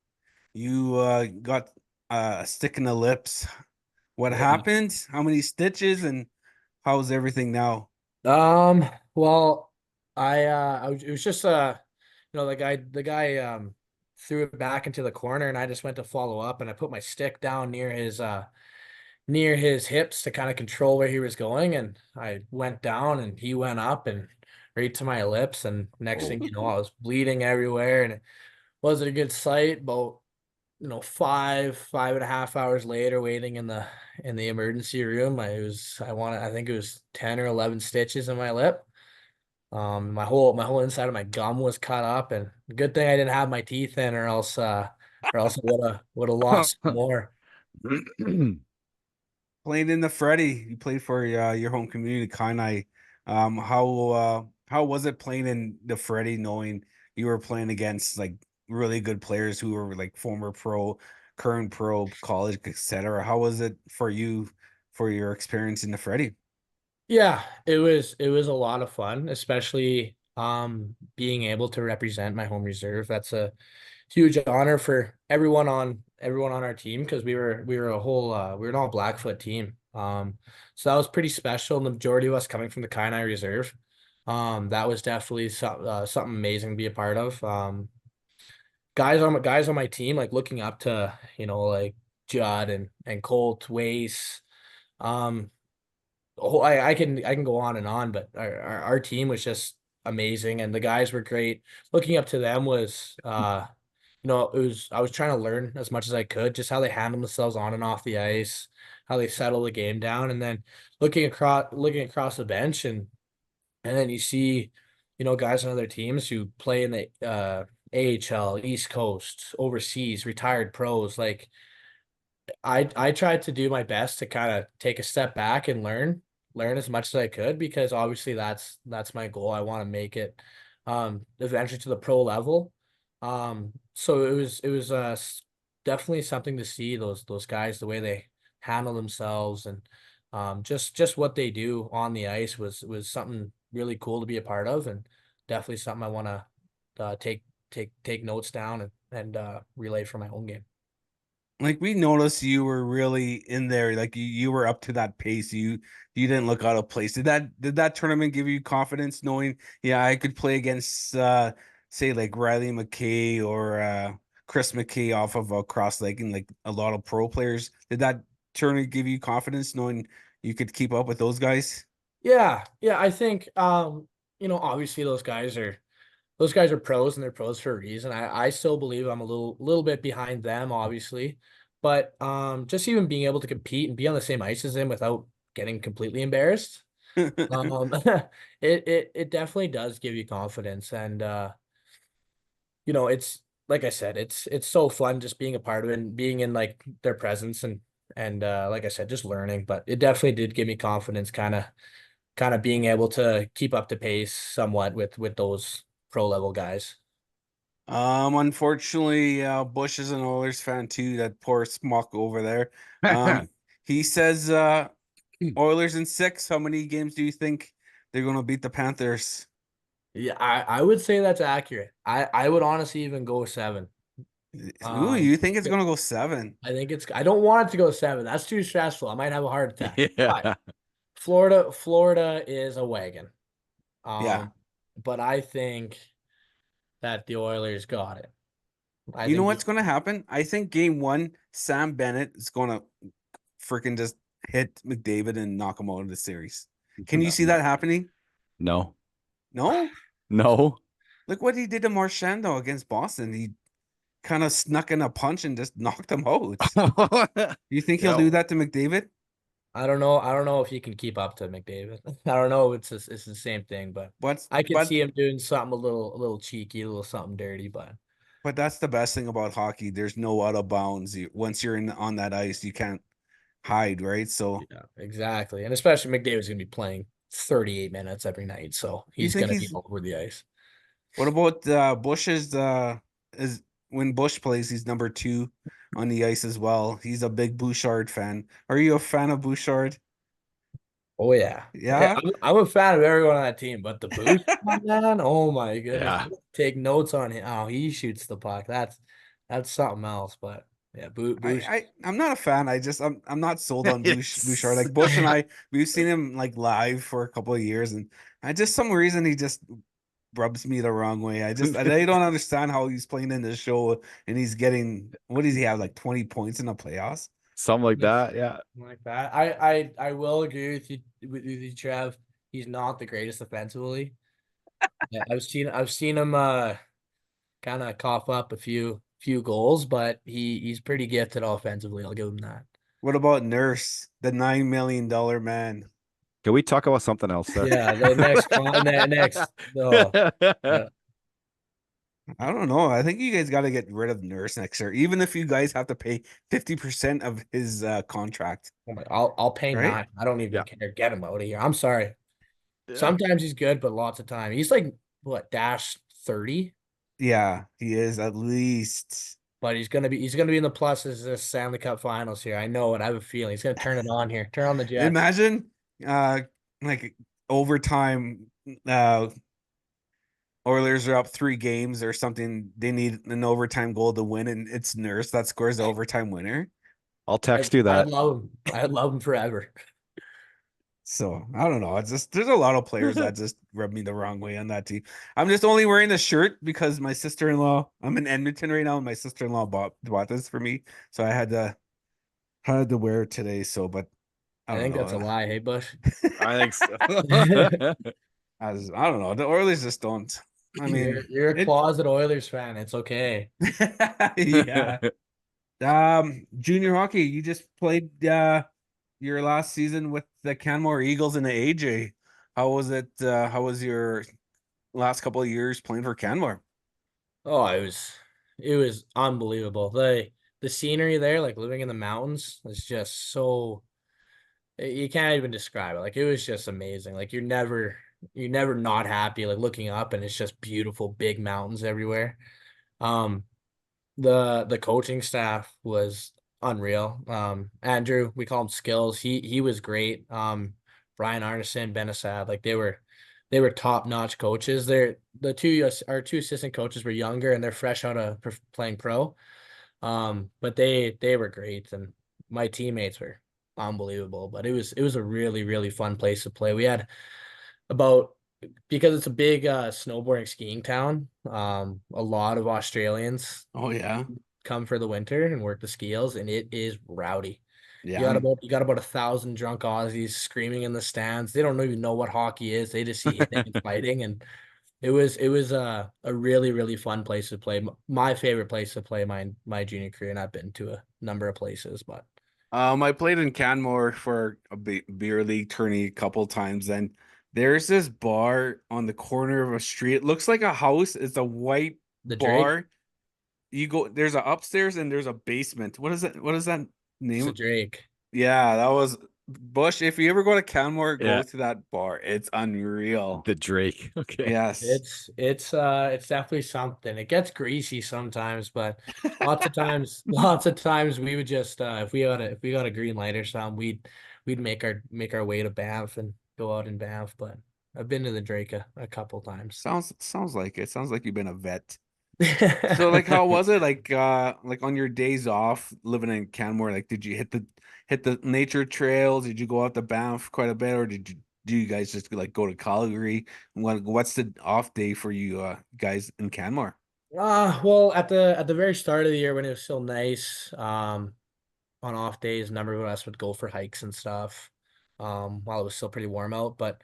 you got a stick in the lips. What Yeah. happened? How many stitches, and how's everything now? Well, it was just the guy threw it back into the corner, and I just went to follow up, and I put my stick down near his hips to kind of control where he was going, and I went down, and he went up and right to my lips, and next thing Oh. you know, I was bleeding everywhere, and it wasn't a good sight. About 5.5 hours later, waiting in the emergency room, I think it was 10 or 11 stitches in my lip. My whole inside of my gum was cut up, and good thing I didn't have my teeth in, or else I would have lost more. Playing in the Freddie, you played for your home community, Kainai. How was it playing in the Freddie, knowing you were playing against like really good players who were like former pro, current pro, college, etc.? How was it for you for your experience in the Freddie? Yeah, it was a lot of fun, especially being able to represent my home reserve. That's a huge honor for everyone on our team because we were an all Blackfoot team. So that was pretty special. And the majority of us coming from the Kainai Reserve. That was definitely something amazing to be a part of. guys on my team, like looking up to, like Judd and Colt, Wace. Um, I can go on and on, but our team was just amazing, and the guys were great. Looking up to them was I was trying to learn as much as I could, just how they handle themselves on and off the ice, how they settle the game down, and then looking across the bench, and then you see, guys on other teams who play in the AHL, East Coast, overseas, retired pros. Like I tried to do my best to kind of take a step back and learn as much as I could, because obviously that's my goal. I want to make it eventually to the pro level. So it was definitely something to see those guys, the way they handle themselves, and just what they do on the ice was something really cool to be a part of, and definitely something I want to take notes down and relay for my own game. Like, we noticed you were really in there, like you were up to that pace. You didn't look out of place. Did that tournament give you confidence, knowing, yeah, I could play against say like Riley McKay or Chris McKay off of a cross leg, and like a lot of pro players? Did that tournament give you confidence, knowing you could keep up with those guys? Yeah, I think obviously those guys are pros, and they're pros for a reason. I still believe I'm a little bit behind them, obviously. But just even being able to compete and be on the same ice as them without getting completely embarrassed, um it definitely does give you confidence. And it's like I said, it's so fun just being a part of it and being in like their presence, and like I said, just learning. But it definitely did give me confidence, kind of being able to keep up the pace somewhat with those pro level guys. Unfortunately, Bush is an Oilers fan too. That poor smuck over there. Um, he says Oilers in 6. How many games do you think they're going to beat the Panthers? Yeah, I would say that's accurate. I would honestly even go 7. Ooh, Um, you think it's going to go 7? I don't want it to go 7. That's too stressful. I might have a heart attack. But Yeah. Florida is a wagon. Yeah. Um, but I think that the Oilers got it. I You know think what's going to happen? I think game 1, Sam Bennett is going to freaking just hit McDavid and knock him out of the series. Can you No, see that happening? no, No? no. Look what he did to Marchand though against Boston. He kind of snuck in a punch and just knocked him out. You think he'll do No. that to McDavid? I don't know. I don't know if he can keep up to McDavid. I don't know. It's the same thing, but But I could but see him doing something a little cheeky, a little something dirty. But but that's the best thing about hockey. There's no out of bounds. Once you're in on that ice, you can't hide, right? So yeah, exactly. And especially McDavid's gonna be playing 38 minutes every night, so you he's think gonna be he's all over the ice. what about Bush's is when Bush plays, he's number 2 on the ice as well. He's a big Bouchard fan. Are you a fan of Bouchard? Oh yeah, Yeah. I'm a fan of everyone on that team, but the boost, man, oh my goodness, Yeah. take notes on him. Oh, he shoots the puck. That's something else. But yeah, boost. I'm not a fan. I'm not sold on Bouchard. Yes. Like Bush and I, we've seen him like live for a couple of years, and I just some reason he just rubs me the wrong way. I don't understand how he's playing in this show and he's getting, what does he have, like 20 points in the playoffs? Something like that. Yeah. Like that. I will agree with you, Trev. He's not the greatest offensively. Yeah, I've seen him kind of cough up a few goals, but he's pretty gifted offensively. I'll give him that. What about Nurse, the $9 million man? Can we talk about something else there? Yeah, the next no. Yeah. I don't know. I think you guys got to get rid of Nurse next year, even if you guys have to pay 50% of his contract, Oh my, I'll pay right? 9. I don't even Yeah. care. Get him out of here. I'm sorry. Yeah. Sometimes he's good, but lots of time he's like what dash 30. Yeah, he is at least. But he's gonna be in the pluses this Stanley Cup Finals here. I know it. I have a feeling he's gonna turn it on here. Turn on the Jets. Imagine like overtime, uh Oilers are up 3 games or something. They need an overtime goal to win, and it's Nurse that scores the overtime winner. I'll I, text you I'd that. love him. I'd love him forever. So I don't know. It's just there's a lot of players that just rub me the wrong way on that team. I'm just only wearing the shirt because my sister-in-law. I'm in Edmonton right now, and my sister-in-law bought this for me, so I had to wear it today. So, but I I don't think that's a know. lie. Hey, Bush. I think so. I don't know. The Oilers just don't. I mean, You're a it. closet Oilers fan. It's okay. Yeah. Junior hockey. You just played your last season with the Canmore Eagles in the AJ. How was it? How was your last couple of years playing for Canmore? Oh, it was unbelievable. The scenery there, like living in the mountains, is just so you can't even describe it. Like it was just amazing. Like you're never not happy, like looking up and it's just beautiful big mountains everywhere. Um the coaching staff was unreal. Andrew, we call him Skills. He was great. Brian Arneson, Ben Assad, like they were top-notch coaches. Our two assistant coaches were younger and they're fresh out of playing pro. But they were great and my teammates were unbelievable. But it was a really, really fun place to play. We had about because it's a big snowboarding skiing town, a lot of Australians Oh yeah, come for the winter and work the skills, and it is rowdy. yeah. You got about 1,000 drunk Aussies screaming in the stands. They don't even know what hockey is. They just see hitting and fighting, and it was a really really fun place to play. My favorite place to play my junior career, and I've been to a number of places, but I played in Canmore for a beer league tourney a couple times, and there's this bar on the corner of a street. It looks like a house. It's a white the Drake, bar. You go, there's a upstairs and there's a basement. What is it? What is that it's a name? Drake. Yeah, that was Bush. If you ever go to Canmore, go Yeah, to that bar. It's unreal. the Drake. Okay. Yes. It's definitely something. It gets greasy sometimes, but lots of times we would just if we got a green light or something, we'd make our way to Banff and go out in Banff. But I've been to the Drake a couple times. Sounds like it. Sounds like you've been a vet. So like how was it like on your days off living in Canmore? Like did you hit the nature trails? Did you go out to Banff quite a bit or do you guys just like go to Calgary? What's the off day for you guys in Canmore? Well, at the very start of the year when it was still nice, on off days, a number of us would go for hikes and stuff, while it was still pretty warm out. But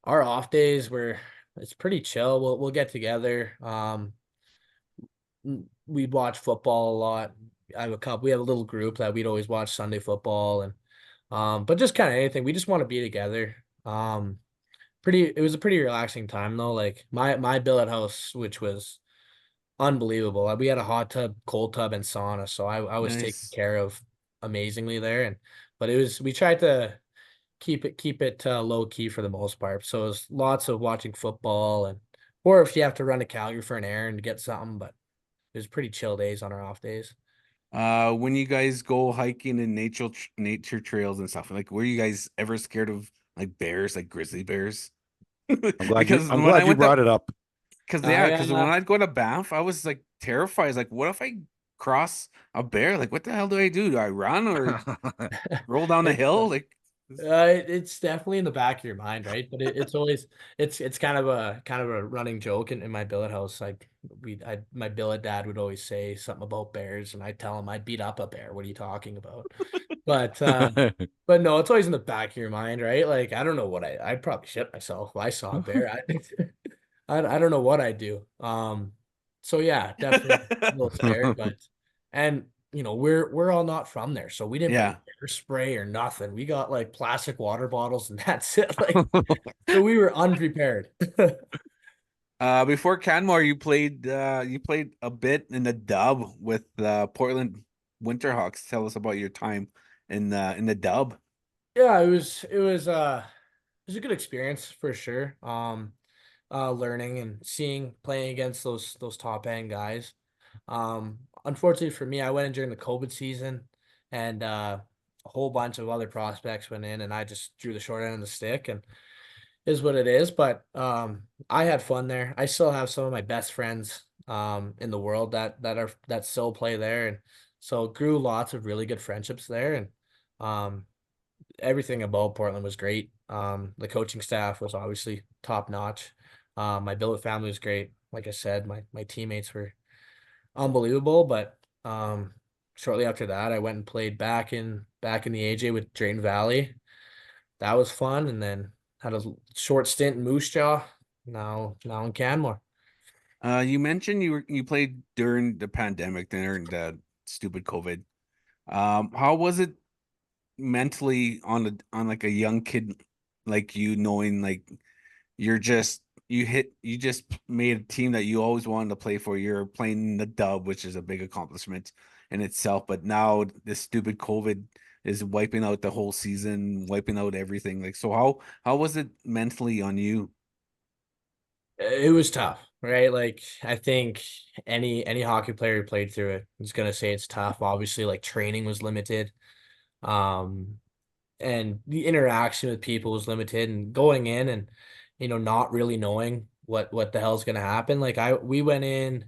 our off days were it's pretty chill. We'll get together. We'd watch football a lot. We have a little group that we'd always watch Sunday football and but just kind of anything. We just want to be together. It was a pretty relaxing time though. Like my billet house, which was unbelievable. We had a hot tub, cold tub, and sauna, so I was taken Nice. care of amazingly there. And but we tried to keep it low key for the most part. So it was lots of watching football and or if you have to run to Calgary for an errand to get something, but it was pretty chill days on our off days. When you guys go hiking in nature trails and stuff, like were you guys ever scared of like bears, like grizzly bears? I'm glad you. Because I'm when I glad you went to brought it up. I because when I'd go to Banff, I was like terrified. Like, what if I cross a bear? Like, what the hell do I do? Do I run or roll down the it's hill? Like, it's definitely in the back of your mind, right? But it's always it's kind of a running joke in my billet house. Like my billet dad would always say something about bears, and I tell him I beat up a bear. What are you talking about? But but no, it's always in the back of your mind, right? Like I don't know what I'd probably shit myself if I saw a bear. I don't know what I'd do. So yeah, definitely a little scared, but and we're all not from there, so we didn't bring yeah. bear spray or nothing. We got like plastic water bottles and that's it. Like so we were unprepared. Before Canmore, you played a bit in the dub with Portland Winterhawks. Tell us about your time in the dub. Yeah, it was a good experience for sure. Learning and playing against those top end guys. Unfortunately for me, I went in during the COVID season, and a whole bunch of other prospects went in, and I just drew the short end of the stick, and is what it is. But I had fun there. I still have some of my best friends in the world that still play there, and so grew lots of really good friendships there, and um everything about Portland was great. The coaching staff was obviously top notch. My billet family was great. Like I said, my teammates were unbelievable. But shortly after that, I went and played back in the AJ with Drayton Valley. That was fun, and then had a short stint in Moose Jaw. Now in Canmore. You mentioned you played during the pandemic, during the stupid COVID. How was it mentally on like a young kid like you, knowing like you just made a team that you always wanted to play for. You're playing the dub, which is a big accomplishment in itself. But now this stupid COVID is wiping out the whole season, wiping out everything. Like, so how was it mentally on you? It was tough, right? Like I think any hockey player who played through it is gonna say it's tough. Obviously, like training was limited, um, and the interaction with people was limited, and going in and not really knowing what the hell's gonna happen. Like we went in,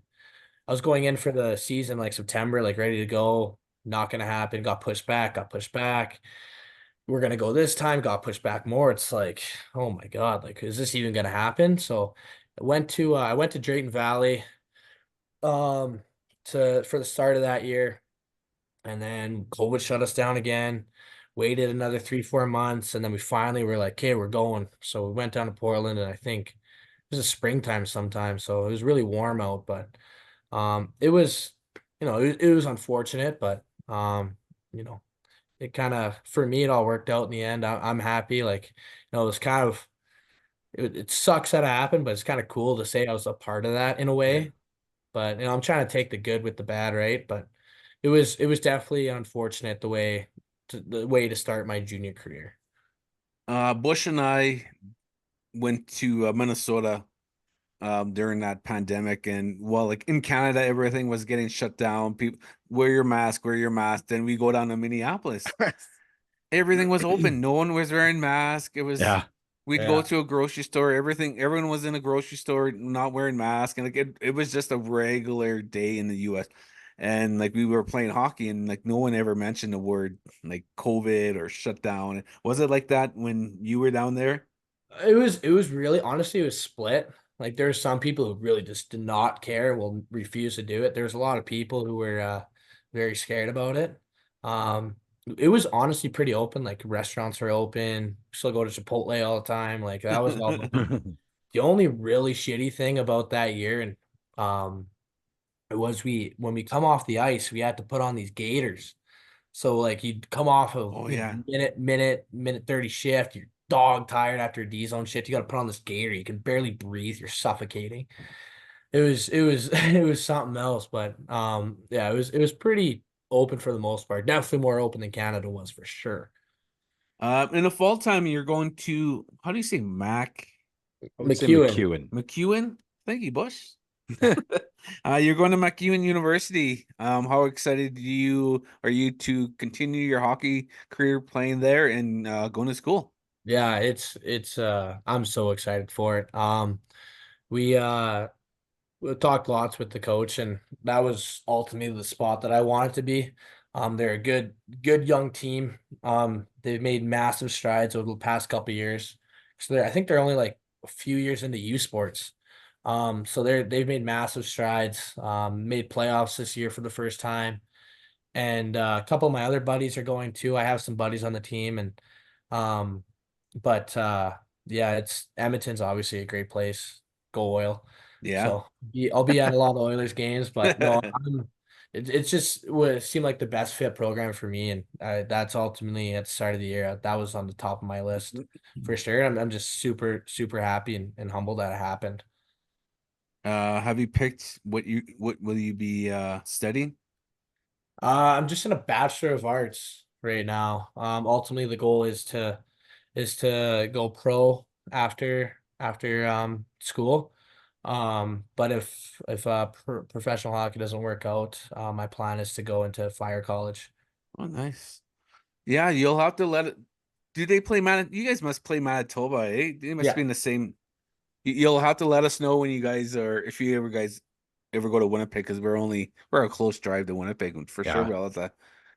I was going in for the season like September, like ready to go. Not gonna happen. Got pushed back. Got pushed back. We're gonna go this time. Got pushed back more. It's like, oh my God, like is this even gonna happen? So I went to Drayton Valley um to for the start of that year, and then COVID shut us down again. Waited another 3-4 months, and then we finally were like, okay, we're going. So we went down to Portland, and I think it was a springtime sometime, so it was really warm out, but it was it was unfortunate, but you know it kind of, for me, it all worked out in the end. I'm happy. Like, it was kind of, it sucks that it happened, but it's kind of cool to say I was a part of that in a Yeah. way. But I'm trying to take the good with the bad, right? But it was definitely unfortunate the way to start my junior career. Bush and I went to Minnesota during that pandemic, and well, like in Canada everything was getting shut down. People wear your mask. Then we go down to Minneapolis, everything was open, no one was wearing mask. It was Yeah. We'd go Yeah. to a grocery store, everyone was in a grocery store not wearing masks, and like it was just a regular day in the US. And like we were playing hockey, and like no one ever mentioned the word like COVID or shutdown. Was it like that when you were down there? It was really, honestly, it was split. Like there's some people who really just did not care, will refuse to do it. There's a lot of people who were very scared about it. Um, it was honestly pretty open. Like restaurants are open. Still go to Chipotle all the time. Like that was all. The only really shitty thing about that year, and it was when we come off the ice, we had to put on these gaiters. So like you'd come off of Oh yeah. minute 30 shift, you're dog tired after a D zone shift. You got to put on this gaiter. You can barely breathe. You're suffocating. It was it was something else, but yeah, it was pretty open for the most part. Definitely more open than Canada was for sure. In the fall time, you're going to, how do you say, I would say McEwen. McEwen. McEwen? Thank you, Bush. You're going to McEwen University. How excited are you to continue your hockey career playing there and going to school? Yeah, it's I'm so excited for it. We talked lots with the coach, and that was ultimately the spot that I wanted to be. They're a good young team. They've made massive strides over the past couple of years. So I think they're only like a few years into U sports. So they've made massive strides. Made playoffs this year for the first time, and a couple of my other buddies are going too. I have some buddies on the team, and um, but yeah, it's Edmonton's obviously a great place. Go Oil. Yeah. So I'll be at a lot of Oilers games, but no, it's just would seem like the best fit program for me, and that's ultimately at the start of the year. That was on the top of my list for sure. I'm just super happy and humbled that it happened. Have you picked what will you be studying? I'm just in a Bachelor of Arts right now. Ultimately the goal is to go pro after school. But if professional hockey doesn't work out, my plan is to go into fire college. Oh, nice. Yeah, you'll have to let it. Do they play You guys must play Manitoba, eh? They must be Yeah, in the same. You'll have to let us know when you guys are, if you guys ever go to Winnipeg, because we're a close drive to Winnipeg, and for sure Yeah. we'll have to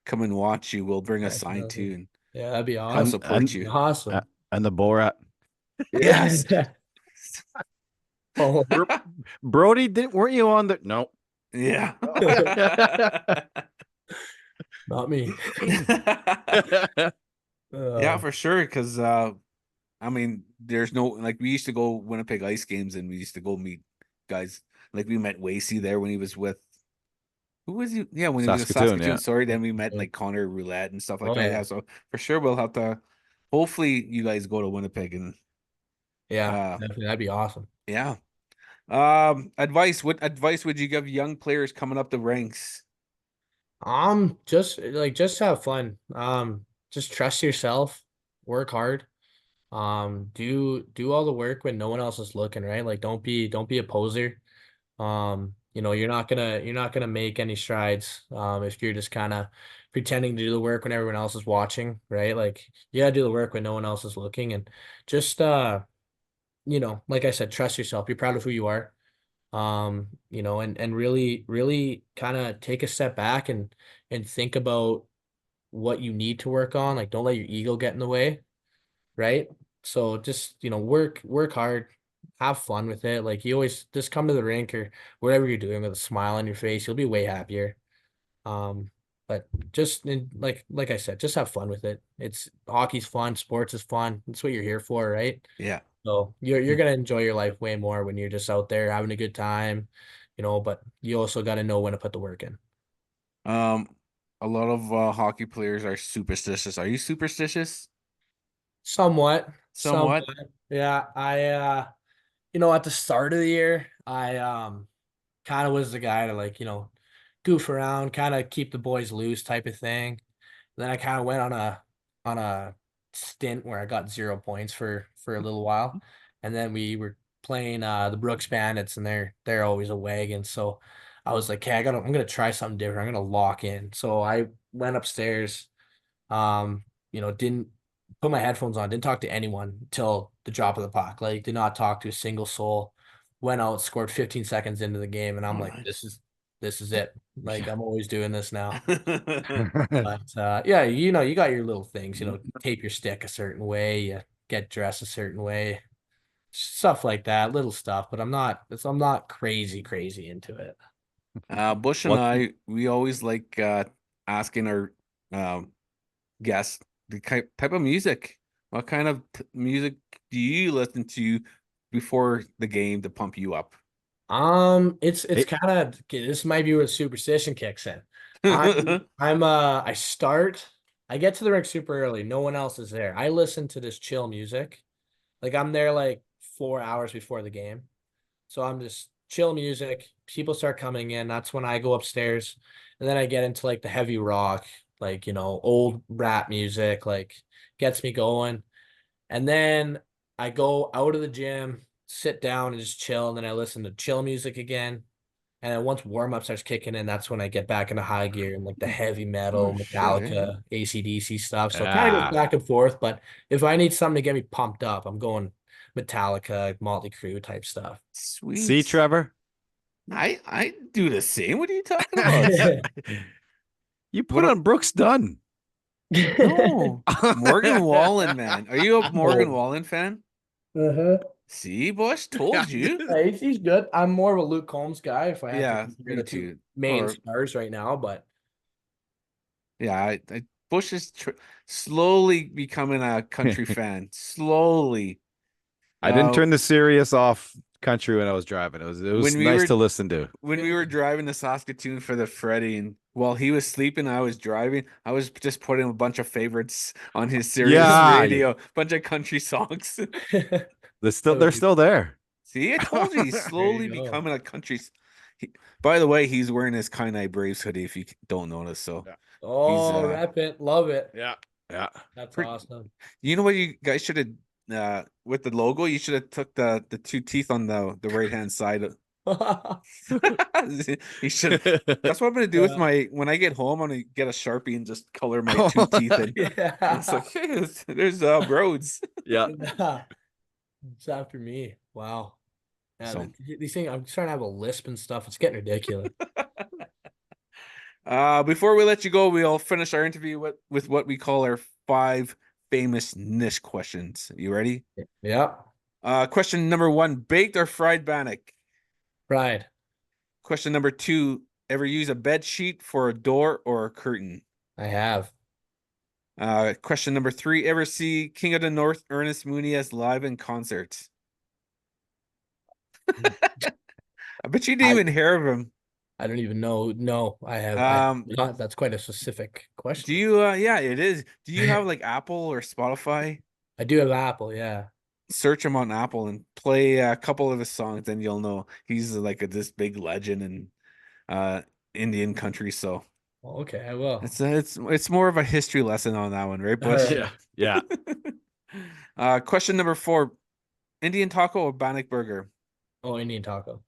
come and watch you. We'll bring a sign definitely. too. Yeah, that'd be I'll awesome. support you. Awesome. And the Borat. Yes. Oh, Brody, weren't you on the? No. Yeah. not me. Yeah, for sure. Because I mean, there's no like we used to go Winnipeg Ice games, and we used to go meet guys. Like we met Wasey there when he was with who was he? Yeah, when he was with Saskatoon, Saskatoon. yeah. Sorry, then we met like Connor Roulette and stuff like Oh, that. yeah. Yeah, so for sure we'll have to. Hopefully, you guys go to Winnipeg and Yeah, definitely. That'd be awesome. yeah. Advice. What advice would you give young players coming up the ranks? Just have fun. Just trust yourself, work hard. Do all the work when no one else is looking, right? Like don't be a poser. You're not gonna make any strides if you're just kind of pretending to do the work when everyone else is watching, right? Like you gotta do the work when no one else is looking, and just like I said, trust yourself. Be proud of who you are. And really, really kind of take a step back and think about what you need to work on. Like don't let your ego get in the way, right? So just, work hard, have fun with it. Like you always just come to the rink or whatever you're doing with a smile on your face, you'll be way happier. But just like I said, just have fun with it. It's hockey's fun, sports is fun. That's what you're here for, right? Yeah. So you're gonna enjoy your life way more when you're just out there having a good time, but you also gotta know when to put the work in. Um, a lot of hockey players are superstitious. Are you superstitious? Somewhat, Somewhat. somewhat. Yeah, at the start of the year, I kind of was the guy to goof around, kind of keep the boys loose type of thing. Then I kind of went on a stint where I got 0 points for a little while, and then we were playing the Brooks Bandits, and they're always a wagon. So I was like, okay, I'm gonna try something different. I'm gonna lock in. So I went upstairs, didn't put my headphones on, didn't talk to anyone until the drop of the puck. Like, did not talk to a single soul. Went out, scored 15 seconds into the game, and I'm All like, right. this is it. Like, Yeah. I'm always doing this now. But yeah, you got your little things, tape your stick a certain way, you get dressed a certain way, stuff like that, little stuff. But I'm not crazy into it. Bush and What I, we always like asking our um guests the type of music. What kind of music do you listen to before the game to pump you up? It's it, kind of this might be where superstition kicks in. I get to the rink super early. No one else is there. I listen to this chill music. Like I'm there like 4 hours before the game. So I'm just chill music. People start coming in. That's when I go upstairs. And then I get into like the heavy rock, like, old rap music, like gets me going. And then I go out of the gym, sit down and just chill. And then I listen to chill music again. And then once warm up starts kicking in, that's when I get back into high gear and like the heavy Oh metal, shit, eh? Metallica, AC/DC stuff. So it kind of goes ah, back and forth. But if I need something to get me pumped up, I'm going Metallica, Motley Crue type stuff. see, Sweet. Trevor? I do the same. What are you talking about? You put What? on Brooks Dunn. No, Morgan Wallen, man. Are you a Morgan Oh. Wallen fan? Uh-huh. See, Bush, told you. Yeah, he's good. I'm more of a Luke Combs guy if I had to Yeah, compare me the two too. main Or stars right now, but yeah, Bush is slowly becoming a country fan. Slowly. I didn't Uh, turn the Sirius off country when I was driving. It was when we nice were to listen to. driving to Saskatoon for the Freddie, and while he was sleeping, I was driving. I was just putting a bunch of favorites on his Sirius Yeah, radio, bunch of country songs. they're still there. See, I told you he's there you slowly go. becoming a country. He, by the way, he's wearing his Kainai Braves hoodie. If you don't notice, so Yeah. he's Oh, rep it. Love it. Yeah. Yeah. That's pretty. awesome. You know what you guys should have with the logo? You should have took the two teeth on the right hand side. You should. That's what I'm gonna do with Yeah. my when I get home. I'm gonna get a Sharpie and just color my two teeth in. It's Yeah. like, hey, there's Broads. Yeah. Yeah. It's after me. Wow. Yeah, So these things, I'm starting to have a lisp and stuff. It's getting ridiculous. Before we let you go, we'll finish our interview with what we call our 5 famous niche questions. You ready? Yeah. Question number 1, baked or fried bannock? Fried. Question number 2, ever use a bed sheet for a door or a curtain? I have. Question number 3, ever see King of the North Ernest Muniz live in concert? I bet you didn't I even hear of him. I don't even know. No, I have. That's quite a specific Do question. you yeah, it is. Do you have like Apple or Spotify? I do have Apple. Yeah. Search him on Apple and play a couple of his songs, and you'll know he's like this big legend in uh Indian country. So Well, okay, I will. it's more of a history lesson on that one, right, All Bush? right. Yeah. Question number 4, Indian taco or bannock burger? Oh, Indian taco.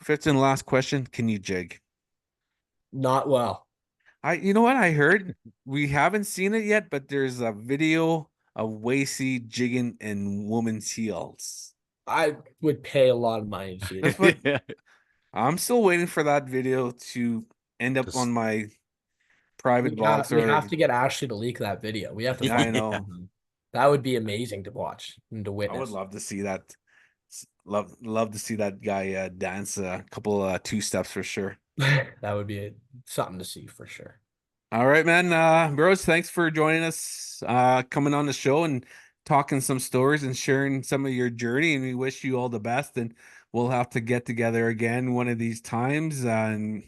5th and last question, can you jig? Not well. You know what I heard? We haven't seen it yet, but there's a video of Wacy jigging in woman's heels. I would pay a lot of money to see That's it. what I'm still waiting for that video to end up Just- on my private box We or have to get Ashley to leak that video. We have to. yeah, I find know. something. That would be amazing to watch and to I witness. would love to see that. Love to see that guy dance a couple 2 steps for sure. That would be something to see for sure. All right, man. Bros, thanks for joining us, coming on the show and talking some stories and sharing some of your journey. And we wish you all the best. And we'll have to get together again one of these times. And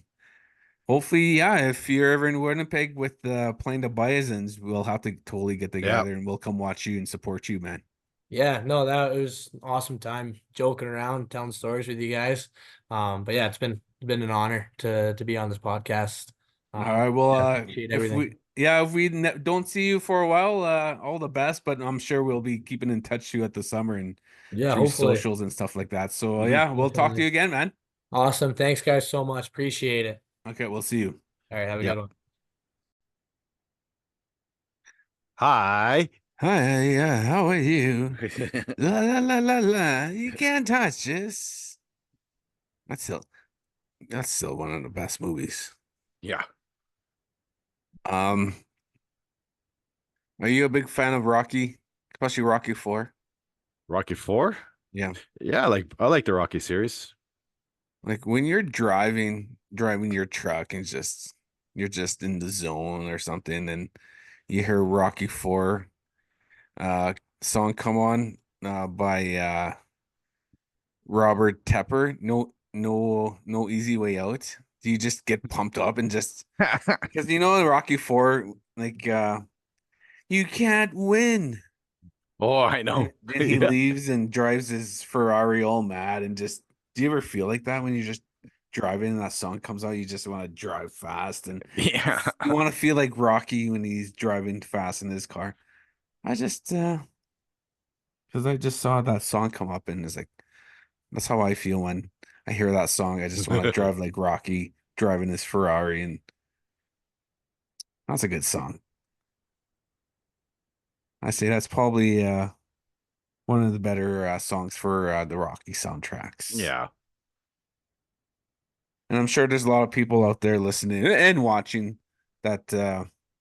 hopefully, yeah, if you're ever in Winnipeg with playing the Bisons, we'll have to totally get together and we'll come watch you and support you, man. Yeah, no, that it was an awesome time joking around, telling stories with you guys. But yeah, it's been an honor to be on this podcast. All right. Well, Yeah, appreciate everything. if we don't see you for a while, all the best. But I'm sure we'll be keeping in touch throughout the summer and Yeah, through hopefully. socials and stuff like that. So Mhm. yeah, we'll talk to Definitely. you again, man. Awesome. Thanks, guys, so much. Appreciate it. Okay, we'll see you. All right, have a Yep. good one. Hi. Hi, how are you? La la la la la. You can't touch this. That's still one of the best movies. Yeah. Are you a big fan of Rocky, especially Rocky 4? Rocky 4? Yeah. Yeah, I like the Rocky series. Like when you're driving your truck and you're just in the zone or something, and you hear Rocky 4 song come on by Robert Tepper, no easy way out. Do you just get pumped up and just because in Rocky 4, like you can't win. Oh, I know. Then he Yeah. leaves and drives his Ferrari all mad and just do you ever feel like that when you're just driving and that song comes out, you just want to drive fast and Yeah. you want to feel like Rocky when he's driving fast in his car. I just because I just saw that song come up and it's like that's how I feel when I hear that song. I just want to drive like Rocky driving his Ferrari, and that's a good song. I say that's probably one of the better songs for the Rocky soundtracks. Yeah. And I'm sure there's a lot of people out there listening and watching that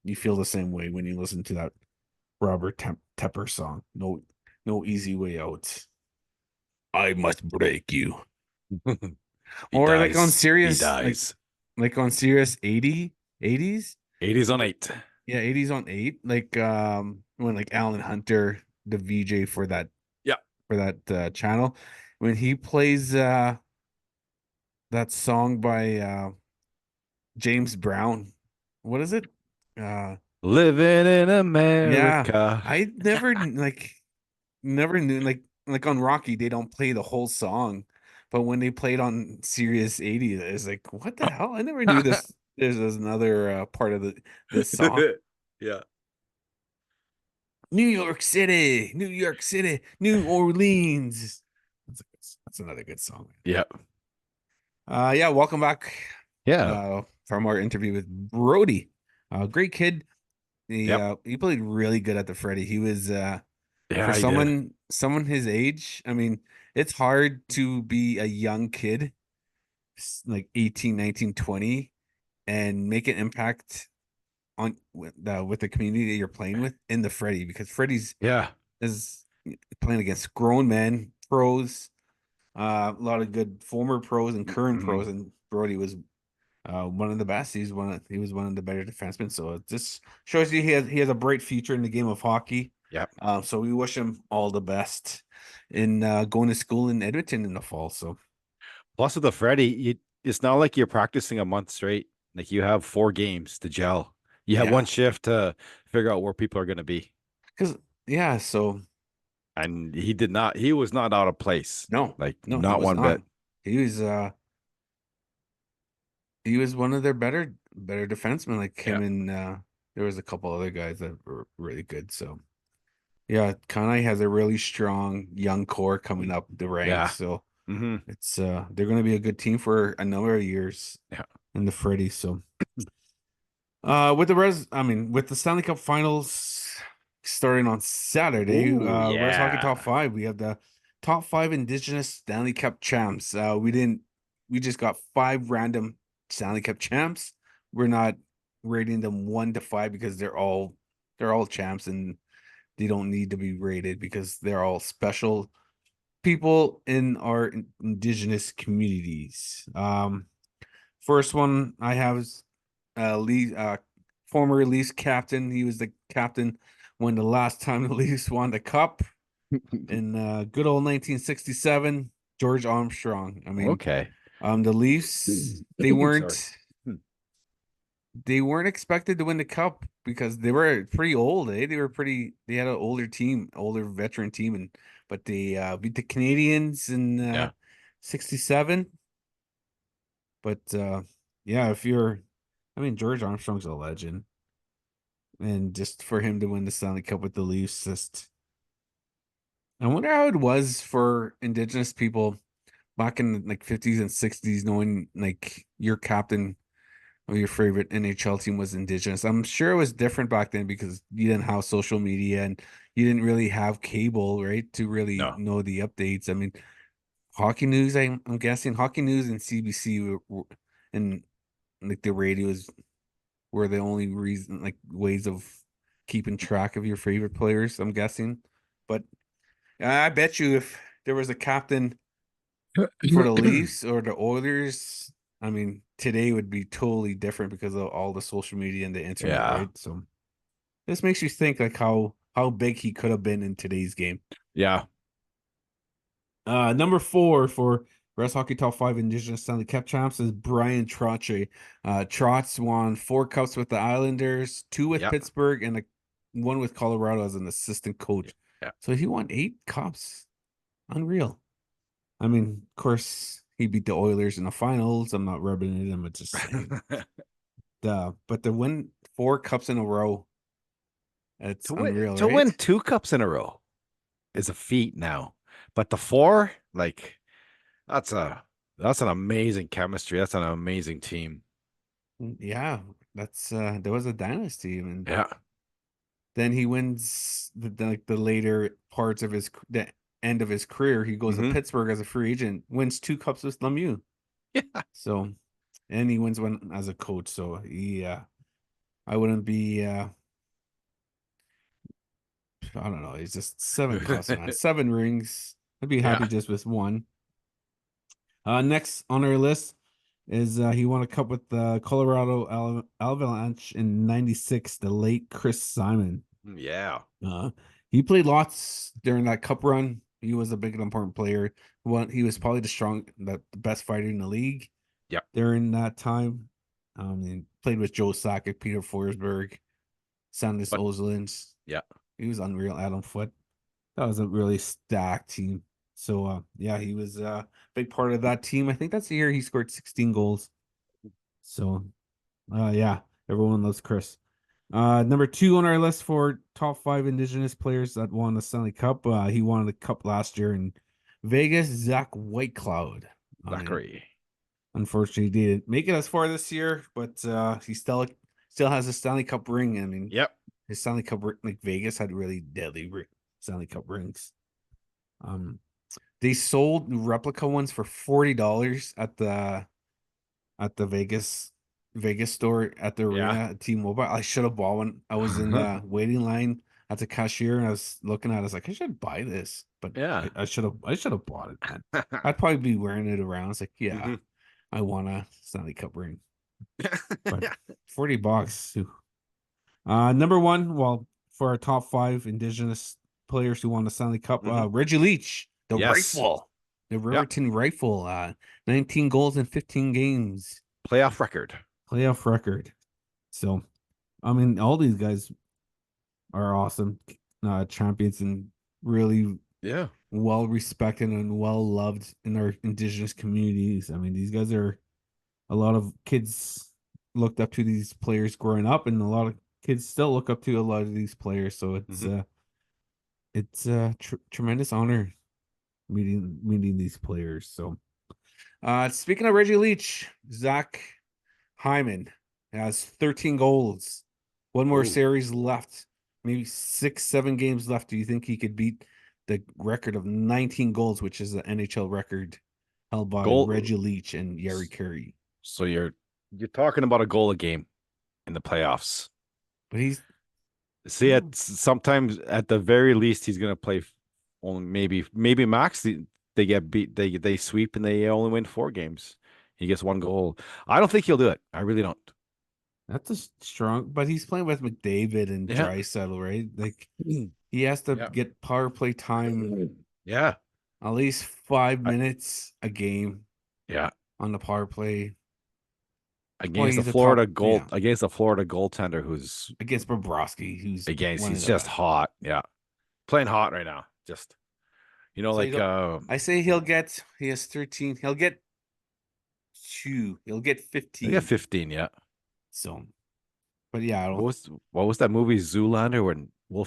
you feel the same way when you listen to that Robert Tepper song. No easy way out. I must break you. Or like on He Sirius, dies. like on Sirius 80s. 80s on 8. Yeah, 80s on 8. Like when like Alan Hunter, the VJ for that channel, when he plays that song by James Brown. What is it? Living in Yeah, America. I never knew like on Rocky they don't play the whole song, but when they played on Sirius 80, it's like what the hell? I never knew this. There's another part of this song. Yeah. New York City, New Orleans. That's another good song. Yeah. Yeah, welcome back. Yeah. From our interview with Brody. Great kid. He Yep. he played really good at the Freddy. He was Yeah, for he did. someone his age. I mean, it's hard to be a young kid like 18, 19, 20 and make an impact on with the community that you're playing with in the Freddie, because Freddie's Yeah. is playing against grown men, pros, a lot of good former pros and current pros, and Brody was one of the best. He was one of the better defensemen. So it just shows you he has a bright future in the game of hockey. Yep. So we wish him all the best in going to school in Edmonton in the fall. So Plus with the Freddie, it's not like you're practicing a month straight. Like you have 4 games to gel. You have one shift to figure out where people are going to be. So And he was not out of place. no, Like he not was one not. bit. He was one of their better defensemen, like him, Yeah. and there was a couple other guys that were really good. So yeah, Kainai has a really strong young core coming up the ranks. Yeah. So Mm-hmm. it's they're going to be a good team for a number of years. Yeah. In the Freddie. So with the Stanley Cup Finals starting on Saturday, Ooh, Rez Hockey Top yeah. 5. We have the top 5 Indigenous Stanley Cup champs. We just got 5 random Stanley Cup champs. We're not rating them 1 to 5 because they're all champs and they don't need to be rated because they're all special people in our Indigenous communities. First one I have is Lee, former Leafs captain. He was the captain when the last time the Leafs won the cup in good old 1967. George Armstrong. I mean, Okay. the Leafs Sorry. they weren't expected to win the cup because they were pretty old. They had an older veteran team, but they beat the Canadians in Yeah. 67. But yeah, George Armstrong's a legend. And just for him to win the Stanley Cup with the Leafs, I wonder how it was for Indigenous people back in like 50s and 60s, knowing like your captain or your favorite NHL team was Indigenous. I'm sure it was different back then because you didn't have social media and you didn't really have cable, right, to really No. know the updates. I mean, Hockey News, I'm guessing Hockey News and CBC and like the radios were the only reason, like ways of keeping track of your favorite players, I'm guessing. But I bet you if there was a captain for the Leafs or the Oilers, I mean, today would be totally different because of all the social media and the internet, Yeah. right? So this makes you think like how big he could have been in today's game. Yeah. Number 4 for Rez Hockey Top 5 Indigenous Stanley Cup champs is Brian Trottier. Trotz won 4 cups with the Islanders, 2 with Yeah. Pittsburgh, and 1 with Colorado as an assistant coach. Yeah. So he won 8 cups. Unreal. I mean, of course, he beat the Oilers in the finals. I'm not rubbing it in, but just saying. But to win 4 cups in a row, it's unreal, to right? win 2 cups in a row is a feat now. But the 4, like that's an amazing chemistry. That's an amazing team. Yeah, that's there was a dynasty. I mean, Yeah. then he wins the later parts of the end of his career. He goes to Pittsburgh as a free agent, wins 2 cups with Lemieux. Yeah. So, and he wins one as a coach. So I wouldn't be. I don't know. He's just 7 cups, man. 7 rings. I'd be happy just with 1. Next on our list is he won a cup with the Colorado Avalanche in '96. The late Chris Simon. Yeah. He played lots during that cup run. He was a big and important player. He was probably the best fighter in the league. Yeah. During that time, he played with Joe Sakic, Peter Forsberg, Sandis Oslins. Yeah. He was unreal. Adam Foote. That was a really stacked team. So yeah, he was a big part of that team. I think that's the year he scored 16 goals. So yeah, everyone loves Chris. Number 2 on our list for top 5 Indigenous players that won the Stanley Cup. He won the cup last year in Vegas. Zach Whitecloud. Zachary. Unfortunately, he didn't make it as far this year, but he still has a Stanley Cup ring. I mean, Yep. his Stanley Cup, like Vegas had really deadly Stanley Cup rings. They sold replica ones for $40 at the Vegas Vegas store at the Yeah. arena at T-Mobile. I should have bought one. I was in the waiting line at the cashier and I was looking at it. I was like, I should buy this, but Yeah. I should have bought it, man. I'd probably be wearing it around. It's like, yeah, Mhm. I want a Stanley Cup ring. But $40. Number one, well, for our top 5 Indigenous players who won the Stanley Cup, Reggie Leach, the Yes. rifle, the Riverton rifle, 19 goals in 15 games, Playoff record. playoff record. So, I mean, all these guys are awesome champions and really Yeah. well respected and well loved in our Indigenous communities. I mean, these guys are a lot of kids looked up to these players growing up, and a lot of kids still look up to a lot of these players. So it's a tremendous honor meeting these players. So, speaking of Reggie Leach, Zach Hyman has 13 goals, one more Ooh. series left, maybe 6-7 games left. Do you think he could beat the record of 19 goals, which is the NHL record held by Reggie Leach and Yari Curry? So you're talking about a goal a game in the playoffs. But he's See, sometimes at the very least he's gonna play only maybe max they get beat, they sweep and they only win 4 games. He gets 1 goal. I don't think he'll do it. I really don't. that's a strong, but he's playing with McDavid and Yeah. Draisaitl, right? Like he has to get power play time, Yeah. at least 5 minutes a game Yeah. on the power play. Against he's the a Florida top- against the Florida goaltender who's against Bobrovsky, who's he's just hot. Yeah. Playing hot right now. Just So like I say he has 13. He'll get 2. He'll get 15. they got 15, yeah. So, but yeah, I don't. What was that movie Zoolander when Will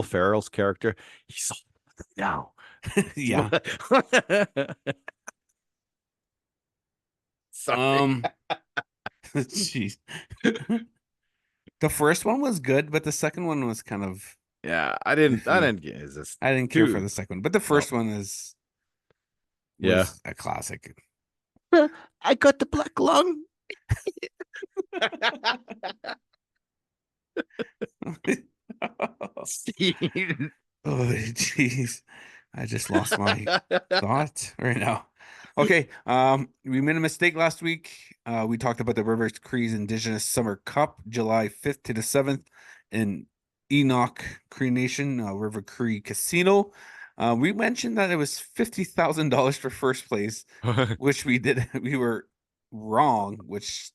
Ferrell's character he's so now. Yeah. Sorry. Jeez. The first one was good, but the second one was kind of Yeah, I didn't get is this I didn't care for the second one, but the first one was a classic. I got the black lung. Steve. Oh, jeez. I just lost my thought right now. Okay. We made a mistake last week. We talked about the Rivers Cree's Indigenous Summer Cup, July 5th to the 7th in Enoch Cree Nation, River Cree Casino. We mentioned that it was $50,000 for first place, which we did. We were wrong, which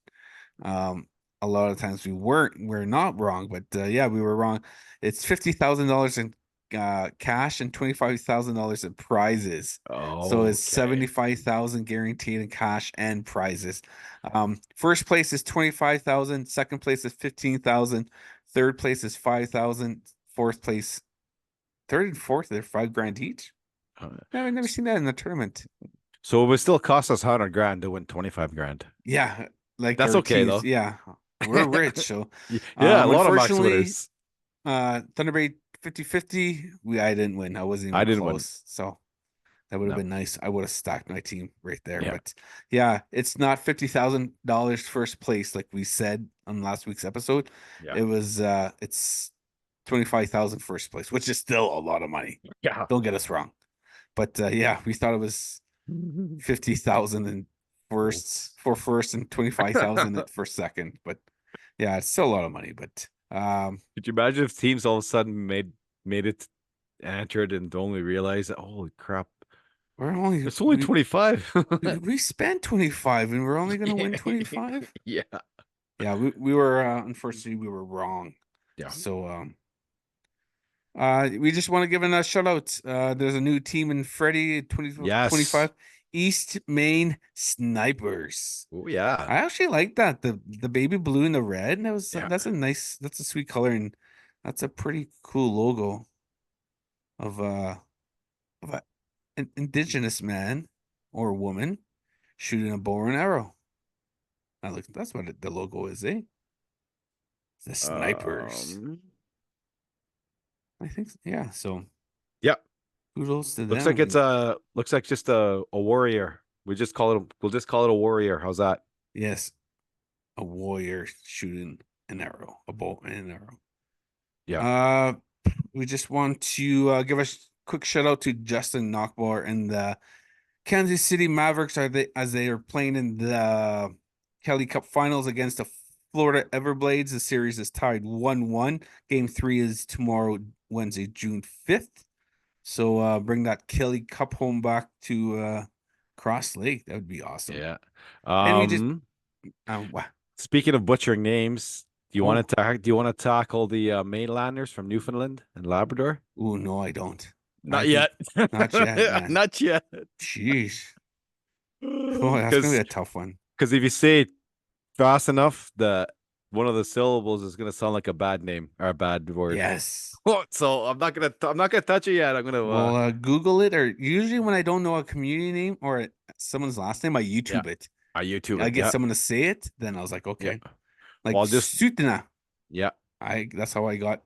a lot of times we're not wrong, but yeah, we were wrong. It's $50,000 in cash and $25,000 in prizes. So it's 75,000 guaranteed in cash and prizes. First place is 25,000, second place is 15,000, third place is 5,000, fourth place, third and fourth, they're $5,000 each. I've never seen that in the tournament. So it would still cost us $100,000 to win $25,000. Yeah, like that's okay though. Yeah, we're rich, so yeah, a lot of max winners. Thunder Bay 50-50. I didn't win. I wasn't even close. So that would have been nice. I would have stacked my team right there. Yeah. But yeah, it's not $50,000 first place like we said on last week's episode. Yeah. It was it's 25,000 first place, which is still a lot of money. Yeah. Don't get us wrong. But yeah, we thought it was 50,000 and for first and 25,000 for second. But yeah, it's still a lot of money. But could you imagine if teams all of a sudden made it entered and only realized that holy crap, it's only 25. we spent 25 and we're only going to win 25. Yeah. We were unfortunately we were wrong. Yeah. So we just want to give a shout out. There's a new team in Freddie 2025 East Main Snipers. Oh yeah, I actually like that, the baby blue and the red. And that's a sweet color, and that's a pretty cool logo of an Indigenous man or woman shooting a bow and arrow. That's what the logo is, eh? The Snipers. I think, yeah. So, yeah. Kudos to them. Looks like just a warrior. We'll just call it a warrior. How's that? Yes. a warrior shooting an arrow, a bow and an arrow. Yeah. We just want to give a quick shout out to Justin Knockbar and the Kansas City Mavericks as they are playing in the Kelly Cup Finals against the Florida Everblades. The series is tied 1-1. Game 3 is tomorrow, Wednesday, June 5th. So bring that Kelly Cup home back to Cross Lake. That would be awesome. Yeah. And we just wow. Speaking of butchering names, do you Oh. want to tackle the mainlanders from Newfoundland and Labrador? Oh no, I don't. Not yet. Not yet, man. Not yet. Jeez. Oh, that's gonna be a tough one. Because if you say it fast enough, one of the syllables is gonna sound like a bad name or a bad word. Yes. So I'm not gonna touch it yet. I'm gonna Well, Google it, or usually when I don't know a community name or someone's last name, I YouTube it. I YouTube I it. get someone to say it, then I was like, okay. Like Well, just Sutana. Yeah. That's how I got.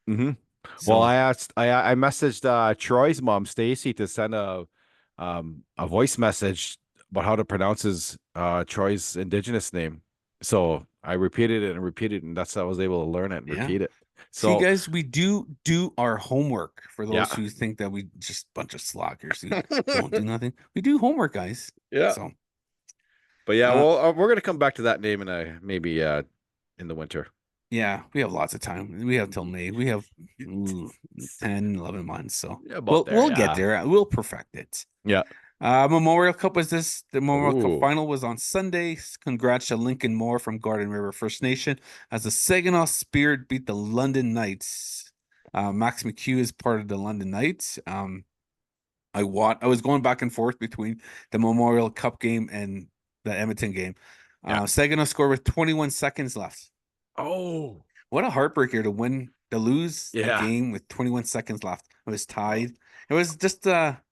Mm-hmm. So, Well, I messaged Troy's mom, Stacy, to send a voice message about how to pronounce his Troy's Indigenous name. So I repeated it and repeated it, and that's how I was able to learn it and repeat it. So see, guys, we do our homework for those Yeah. who think that we just bunch of sloggers who don't do nothing. We do homework, guys. Yeah. So, But yeah, well, we're gonna come back to that name in maybe in the winter. yeah, we have lots of time. We have till May. We have 10, 11 months. So Yeah, about we'll there, get yeah. there. We'll perfect it. Yeah. Memorial Cup the Memorial Ooh. Cup final was on Sunday. Congrats to Lincoln Moore from Garden River First Nation as the Saginaw Spirit beat the London Knights. Max McHugh is part of the London Knights. I was going back and forth between the Memorial Cup game and the Edmonton game. Yeah. Saginaw scored with 21 seconds left. Oh, What a heartbreaker to lose a Yeah. game with 21 seconds left. It was tied. It was just a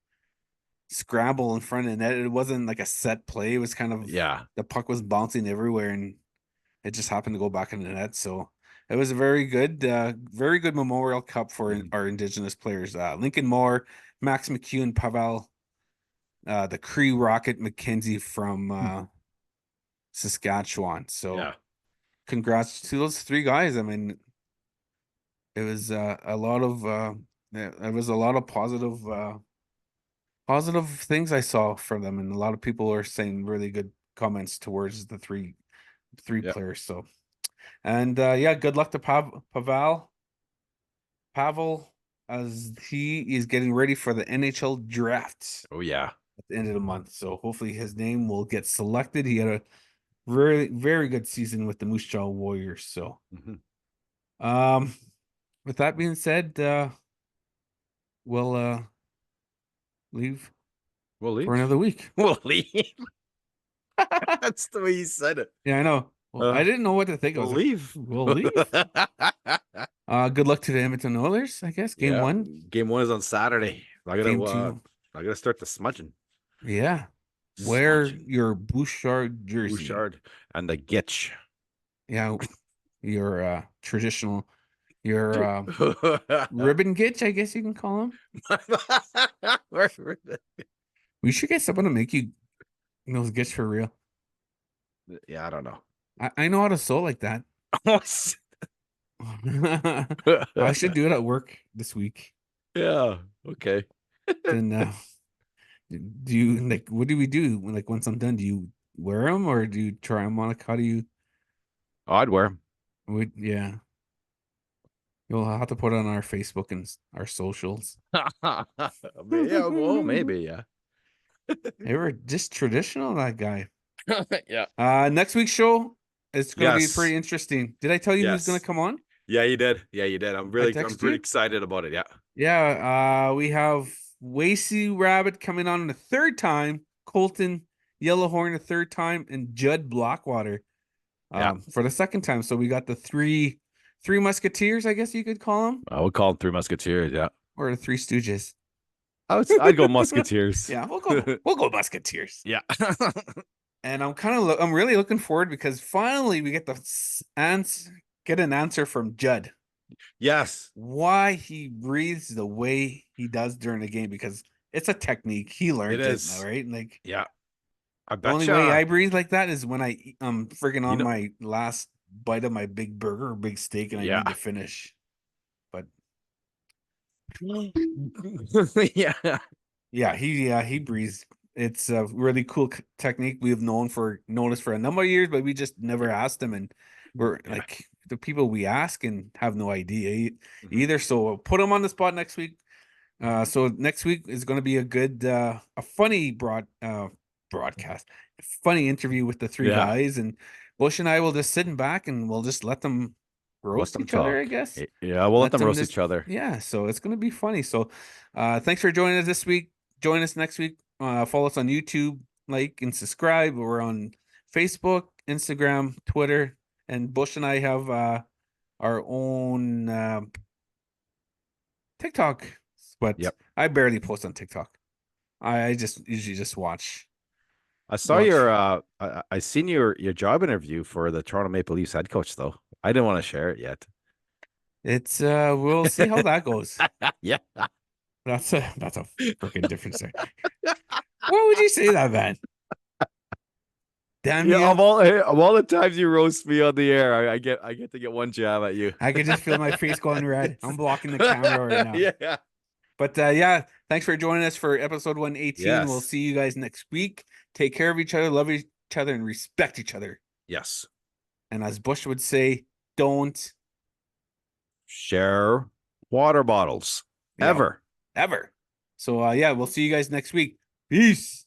scramble in front of the net. It wasn't like a set play. It was kind of yeah. the puck was bouncing everywhere and it just happened to go back in the net. So it was a very good Memorial Cup for Mhm. our Indigenous players. Lincoln Moore, Max McHugh, and Pavel, the Cree Rocket McKenzie from Saskatchewan. So Yeah. congrats to those three guys. I mean, it was a lot of positive things I saw from them, and a lot of people are saying really good comments towards the three Yeah. players. So, and good luck to Pavel as he is getting ready for the NHL draft Oh yeah. at the end of the month. So hopefully his name will get selected. He had a very, very good season with the Moose Jaw Warriors. So, Mhm. with that being said, we'll leave We'll leave. for another week. We'll leave. That's the way you said it. Yeah, I know. Well, I didn't know what to think. I We'll was like, leave. we'll leave. Good luck to the Edmonton Oilers, I guess. Game Yeah. 1. Game 1 is on Saturday. Game 2. I gotta start the smudging. Yeah. Wear Smudging. your Bouchard jersey. Bouchard and the Gitch. Yeah. Your traditional, your ribbon gitch, I guess you can call him. We should get someone to make you those gitch for real. Yeah, I don't know. I know how to sew like that. I should do it at work this week. Yeah. Okay. Then do you like what do we do when once I'm done? Do you wear them or do you try them on? Like, how do you? I'd wear them. Yeah. You'll have to put it on our Facebook and our socials. Yeah, well, maybe, yeah. They were just traditional, that guy. Yeah. Next week's show is going to be Yes. pretty interesting. Did I tell you who's going Yes. to come on? Yeah, you did. Yeah, you did. I'm pretty you? excited about it. Yeah. Yeah. We have Wasey Rabbit coming on the third time, Colton Yellowhorn the third time, and Judd Blockwater for the second time. So we got the three musketeers, I guess you could call them. I would call them Three Musketeers. Yeah. Or the Three Stooges. I'd go Musketeers. Yeah, we'll go Musketeers. Yeah. And I'm really looking forward because finally we get an answer from Judd. Yes. Why he breathes the way he does during the game, because it's a technique. He learned it, is. right? Like, Yeah. I The bet only you. way I breathe like that is when I'm freaking You on know- my last bite of my big burger or big steak and I Yeah. need to finish. But Yeah. he breathes. It's a really cool technique we've noticed for a number of years, but we just never asked him, and we're Yeah. like the people we ask and have no idea Mhm. either. So we'll put him on the spot next week. So next week is going to be a good, a funny broadcast, a funny interview with the three Yeah. guys, and Bush and I will just sit back and we'll just let them Let roast them each other, I talk. guess. Yeah, we'll let them roast just, each other. yeah. So it's going to be funny. So, thanks for joining us this week. Join us next week. Follow us on YouTube, like and subscribe. We're on Facebook, Instagram, Twitter, and Bush and I have our own TikTok, but Yep. I barely post on TikTok. I just usually just watch. I saw Watch. your I seen your job interview for the Toronto Maple Leafs head coach though. I didn't want to share it yet. It's we'll see how that goes. Yeah. That's a freaking different story. Why would you say that, man? Damn Yeah, you. of all the times you roast me on the air, I get to get one jab at you. I could just feel my face going red. I'm blocking the camera right now. Yeah. But yeah, thanks for joining us for episode 118. Yes. We'll see you guys next week. Take care of each other, love each other, and respect each other. Yes. And as Bush would say, don't Share water bottles. Yeah. Ever. ever. So yeah, we'll see you guys next week. Peace.